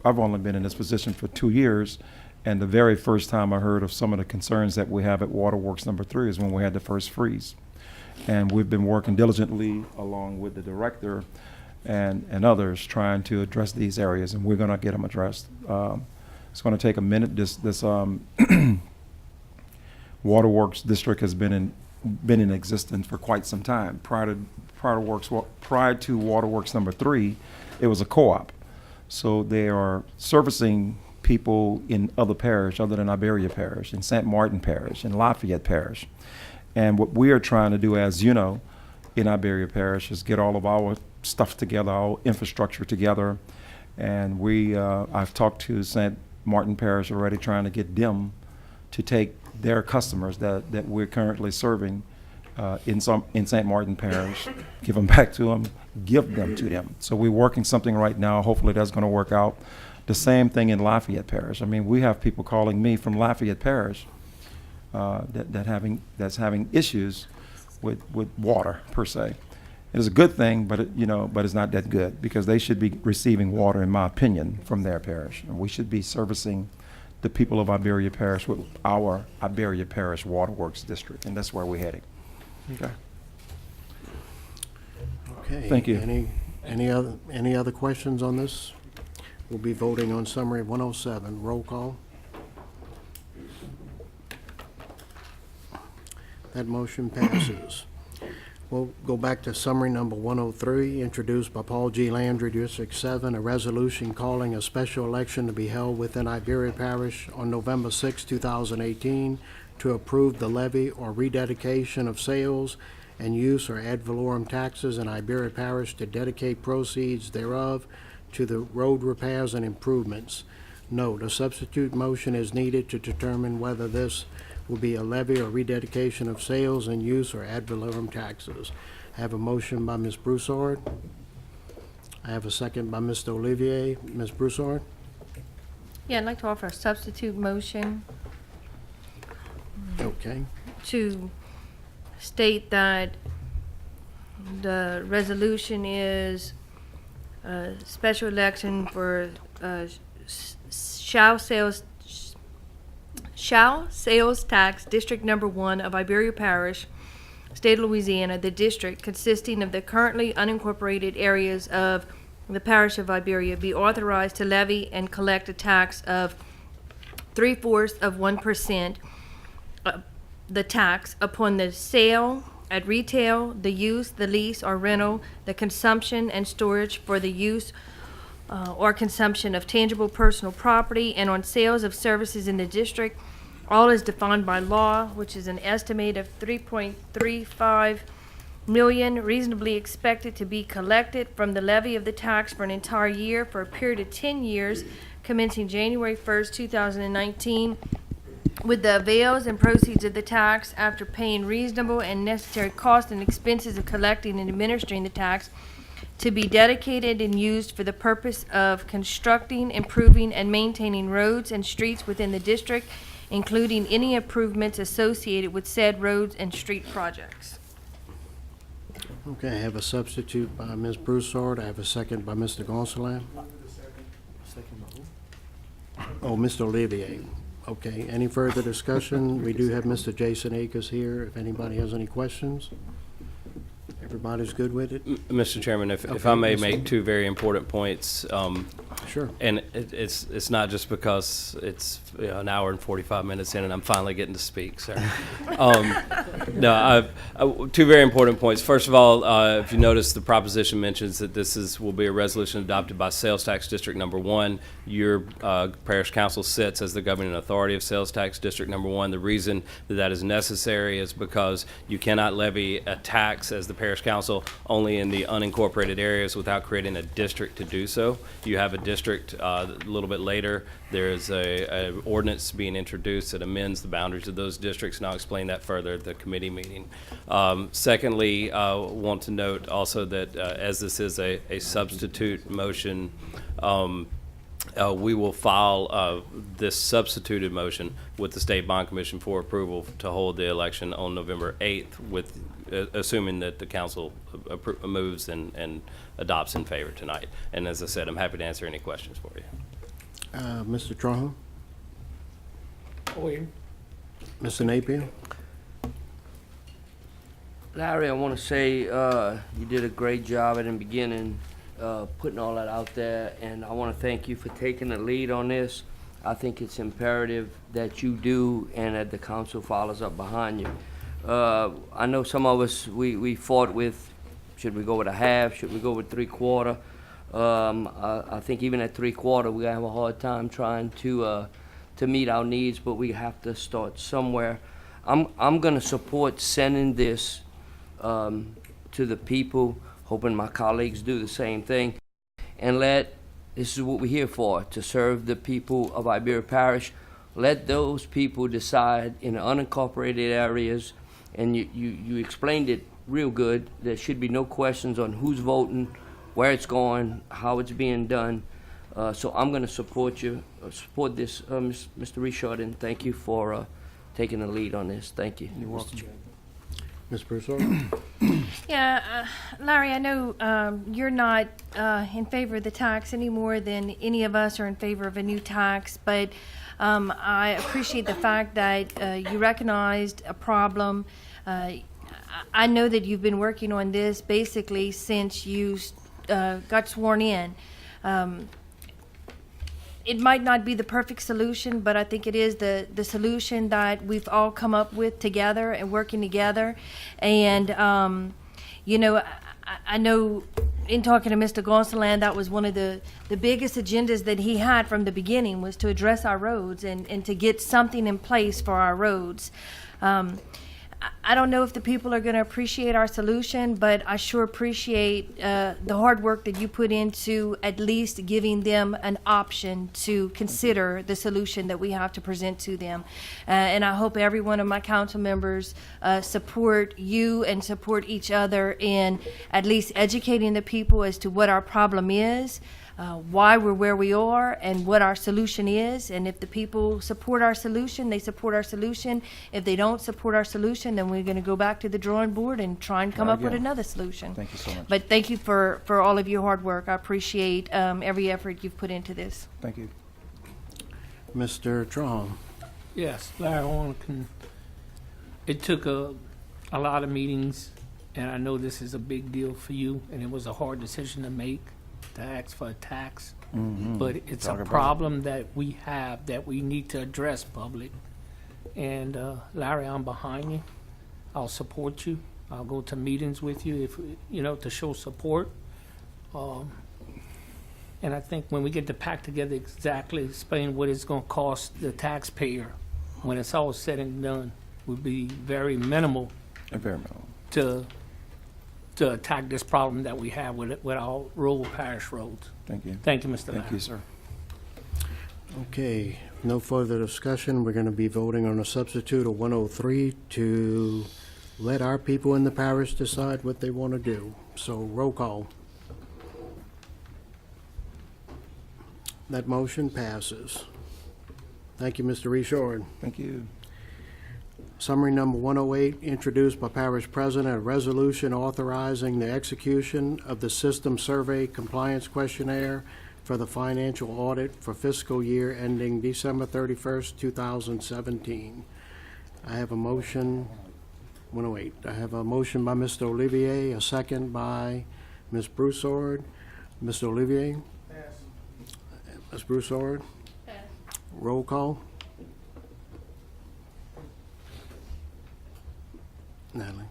I've only been in this position for 2 years, and the very first time I heard of some of the concerns that we have at Waterworks number 3 is when we had the first freeze. And we've been working diligently along with the director and others trying to address these areas, and we're gonna get them addressed. It's gonna take a minute. This Waterworks district has been in existence for quite some time. Prior to Waterworks number 3, it was a co-op. So they are servicing people in other parish other than Iberia Parish, in St. Martin Parish, in Lafayette Parish. And what we are trying to do, as you know, in Iberia Parish is get all of our stuff together, our infrastructure together. And I've talked to St. Martin Parish already, trying to get them to take their customers that we're currently serving in St. Martin Parish, give them back to them, give them to them. So we're working something right now. Hopefully that's going to work out. The same thing in Lafayette Parish. I mean, we have people calling me from Lafayette Parish that's having issues with water per se. It is a good thing, but it's not that good, because they should be receiving water, in my opinion, from their parish. And we should be servicing the people of Iberia Parish with our Iberia Parish Waterworks district, and that's where we're heading. Okay. Okay. Thank you. Any other questions on this? We'll be voting on summary 107. Roll call. That motion passes. We'll go back to summary number 103, introduced by Paul G. Landry, District 7, a resolution calling a special election to be held within Iberia Parish on November 6, 2018, to approve the levy or rededication of sales and use or ad valorem taxes in Iberia Parish, to dedicate proceeds thereof to the road repairs and improvements. Note, a substitute motion is needed to determine whether this will be a levy or rededication of sales and use or ad valorem taxes. I have a motion by Ms. Broussard. I have a second by Mr. Olivier. Ms. Broussard? Yeah, I'd like to offer a substitute motion Okay. to state that the resolution is special election for Shell Sales Tax District Number 1 of Iberia Parish, State of Louisiana, the district consisting of the currently unincorporated areas of the parish of Iberia, be authorized to levy and collect a tax of 0.75% the tax upon the sale at retail, the use, the lease, or rental, the consumption and storage for the use or consumption of tangible personal property, and on sales of services in the district, all is defined by law, which is an estimate of 3.35 million reasonably expected to be collected from the levy of the tax for an entire year for a period of 10 years, commencing January 1st, 2019, with the avails and proceeds of the tax, after paying reasonable and necessary costs and expenses of collecting and administering the tax, to be dedicated and used for the purpose of constructing, improving, and maintaining roads and streets within the district, including any improvements associated with said roads and street projects. Okay, I have a substitute by Ms. Broussard. I have a second by Mr. Gonsalas. Oh, Mr. Olivier. Okay, any further discussion? We do have Mr. Jason Akers here, if anybody has any questions. Everybody's good with it? Mr. Chairman, if Okay, I may Mr. make two very important points. Sure. And it's not just because it's an hour and 45 minutes in and I'm finally getting to speak, sir. No, two very important points. First of all, if you notice, the proposition mentions that this will be a resolution adopted by Sales Tax District Number 1. Your parish council sits as the governing authority of Sales Tax District Number 1. The reason that is necessary is because you cannot levy a tax as the parish council only in the unincorporated areas without creating a district to do so. You have a district a little bit later. There's a ordinance being introduced that amends the boundaries of those districts, and I'll explain that further at the committee meeting. Secondly, I want to note also that as this is a substitute motion, we will file this substituted motion with the State Bond Commission for approval to hold the election on November 8th, with assuming that the council moves and adopts in favor tonight. And as I said, I'm happy to answer any questions for you. Mr. Trahan? Go ahead. Mr. Napier? Larry, I want to say you did a great job at the beginning, putting all that out there, and I want to thank you for taking the lead on this. I think it's imperative that you do and that the council follows up behind you. I know some of us, we fought with, should we go with a half, should we go with 3/4? I think even at 3/4, we're gonna have a hard time trying to meet our needs, but we have to start somewhere. I'm gonna support sending this to the people, hoping my colleagues do the same thing, and this is what we're here for, to serve the people of Iberia Parish. Let those people decide in the unincorporated areas, and you explained it real good. There should be no questions on who's voting, where it's going, how it's being done. So I'm going to support you, support this, Mr. Richard, and thank you for taking the lead on this. Thank you. You're welcome. Ms. Broussard? Yeah, Larry, I know you're not in favor of the tax any more than any of us are in favor of a new tax, but I appreciate the fact that you recognized a problem. I know that you've been working on this basically since you got sworn in. It might not be the perfect solution, but I think it is the solution that we've all come up with together and working together. And, you know, I know in talking to Mr. Gonsalas, that was one of the biggest agendas that he had from the beginning, was to address our roads and to get something in place for our roads. I don't know if the people are going to appreciate our solution, but I sure appreciate the hard work that you put into at least giving them an option to consider the solution that we have to present to them. And I hope every one of my council members support you and support each other in at least educating the people as to what our problem is. why we're where we are and what our solution is. And if the people support our solution, they support our solution. If they don't support our solution, then we're going to go back to the drawing board and try and come Try up with again. another solution. Thank you so much. But thank you for all of your hard work. I appreciate every effort you've put into this. Thank you. Mr. Trahan. Yes, Larry, it took a lot of meetings, and I know this is a big deal for you, and it was a hard decision to make, to ask for a tax. Mhm. But it's Talk a about it. problem that we have that we need to address public. And Larry, I'm behind you. I'll support you. I'll go to meetings with you if to show support. And I think when we get the pack together, exactly explain what it's going to cost the taxpayer when it's all said and done, would be very minimal Very minimal. to attack this problem that we have with our rural parish roads. Thank you. Thank you, Mr. Thank Larry. you, sir. Okay, no further discussion. We're going to be voting on a substitute of 103 to let our people in the parish decide what they want to do. So roll call. That motion passes. Thank you, Mr. Richard. Thank you. Summary number 108, introduced by Parish President, a resolution authorizing the execution of the System Survey Compliance Questionnaire for the financial audit for fiscal year ending December 31st, 2017. I have a motion, 108. I have a motion by Mr. Olivier, a second by Ms. Broussard. Mr. Olivier? Ms. Broussard? Roll call. Natalie?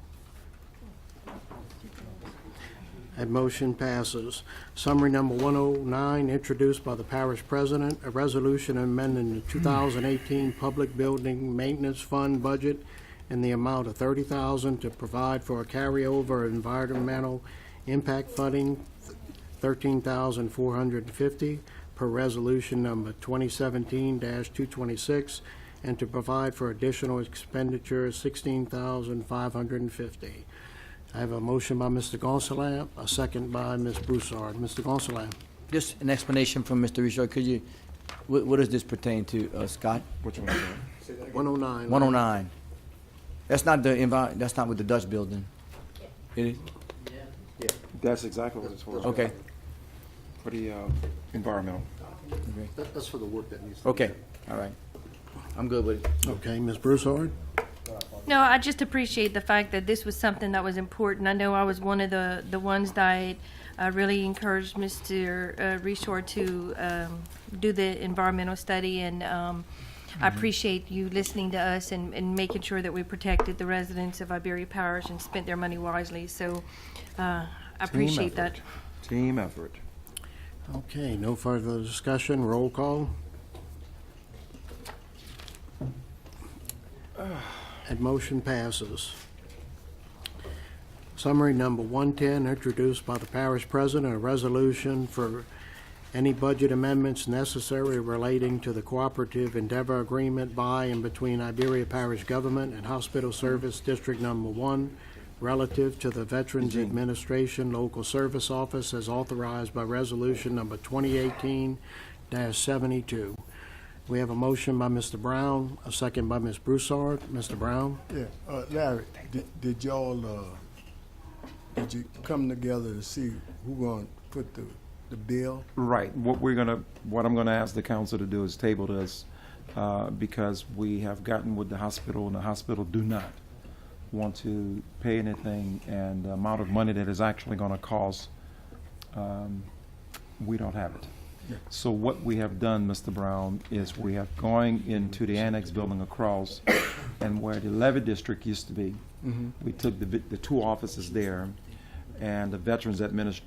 That motion passes. Summary number 109, introduced by the Parish President, a resolution amending the 2018 Public Building Maintenance Fund budget in the amount of $30,000 to provide for a carryover environmental impact funding, $13,450 per resolution number 2017-226, and to provide for additional expenditures, $16,550. I have a motion by Mr. Gonsalas, a second by Ms. Broussard. Mr. Gonsalas. Just an explanation from Mr. Richard. Could you, what does this pertain to, Scott? Which one is 109. 109. That's not that's not with the Dutch building. It is? That's exactly what it's for. Okay. For the environmental. That's for the work that needs to be Okay, all right. I'm good with it. Okay, Ms. Broussard? No, I just appreciate the fact that this was something that was important. I know I was one of the ones that really encouraged Mr. Richard to do the environmental study, and I appreciate you listening to us and making sure that we protected the residents of Iberia Parish and spent their money wisely. So I appreciate that. Team effort. Okay, no further discussion. Roll call. That motion passes. Summary number 110, introduced by the Parish President, a resolution for any budget amendments necessary relating to the cooperative endeavor agreement by and between Iberia Parish Government and Hospital Service District Number 1 relative to the Veterans Administration Local Service Office as authorized by Resolution Number 2018-72. We have a motion by Mr. Brown, a second by Ms. Broussard. Mr. Brown? Yeah, Larry, did y'all, did you come together to see who gonna put the bill? Right. What I'm gonna ask the council to do is table this, because we have gotten with the hospital, and the hospital do not want to pay anything, and the amount of money that is actually gonna cost, we don't have it. Yeah. So what we have done, Mr. Brown, is we have going into the annex building across, and where the levy district used to be, we took the two offices there, and the Veterans Affairs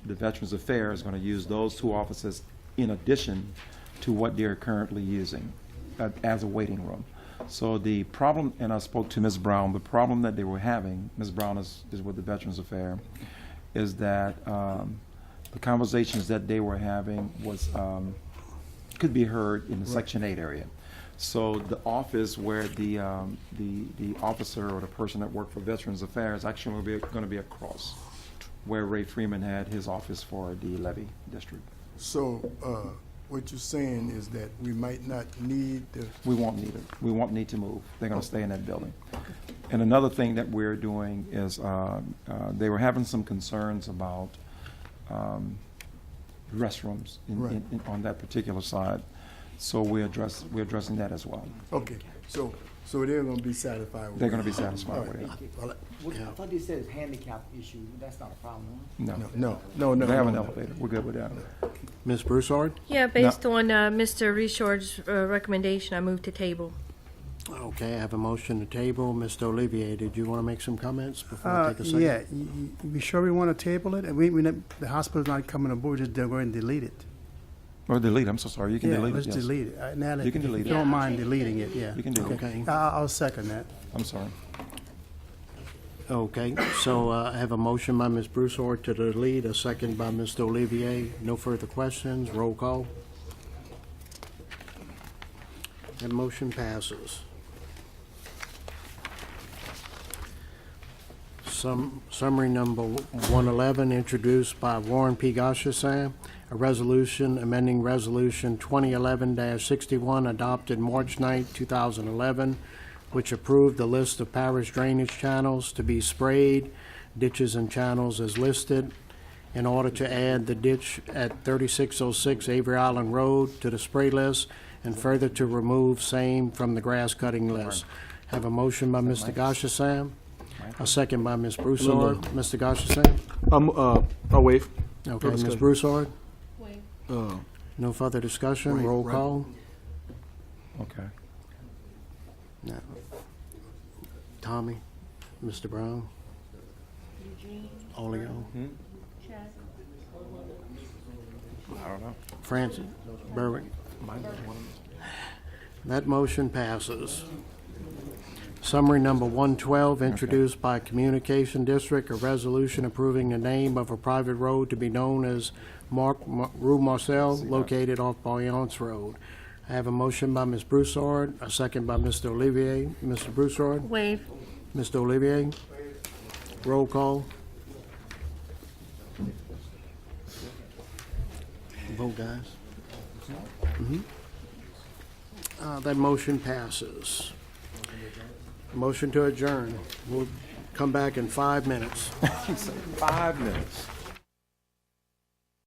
is going to use those two offices in addition to what they're currently using as a waiting room. So the problem, and I spoke to Ms. Brown, the problem that they were having, Ms. Brown is with the Veterans Affairs, is that the conversations that they were having was could be heard in the Section 8 area. So the office where the officer or the person that worked for Veterans Affairs actually going to be across where Ray Freeman had his office for the levy district. So, what you're saying is that we might not need the, We won't need it. We won't need to move. They're going to stay in that building. And another thing that we're doing is, they were having some concerns about restrooms Right. on that particular side. So we're addressing that as well. okay, so they're gonna be satisfied with it? They're going to be satisfied All with right. it. Well, I thought you said it's handicap issue, that's not a problem, No. No. They have an no. elevator. We're good with that. Ms. Broussard? Yeah, based on Mr. Richard's recommendation, I move to table. Okay, I have a motion to table. Mr. Olivier, did you want to make some comments before I take a second? Yeah, we sure we want to table it? And the hospital's not coming aboard, just go ahead and delete it. Or delete, I'm so sorry. You can delete it, Let's yes. delete it. Natalie, You can delete if it. you don't mind deleting it, yeah. You can do it. Okay. I'll second that. I'm sorry. Okay, so I have a motion by Ms. Broussard to delete, a second by Mr. Olivier. No further questions. Roll call. That motion passes. Summary number 111, introduced by Warren P. Goshasan, a resolution amending Resolution 2011-61 adopted March 9, 2011, which approved the list of parish drainage channels to be sprayed, ditches and channels as listed, in order to add the ditch at 3606 Avery Island Road to the spray list, and further to remove same from the grass cutting list. Have a motion by Mr. Goshasan, a second by Ms. Broussard. Mr. Goshasan? I'll waive. Okay, Ms. discussion. Broussard? Uh, No further discussion, roll right. call. Okay. No. Tommy, Mr. Brown? Olio? I don't know. Francis? Berwick? That motion passes. Summary number 112, introduced by Communication District, a resolution approving the name of a private road to be known as Rue Marcel, located off Boyance Road. I have a motion by Ms. Broussard, a second by Mr. Olivier. Mr. Broussard? Waive. Mr. Olivier? Roll call. Vote, guys. That motion passes. Motion to adjourn. We'll come back in 5 minutes. 5 minutes.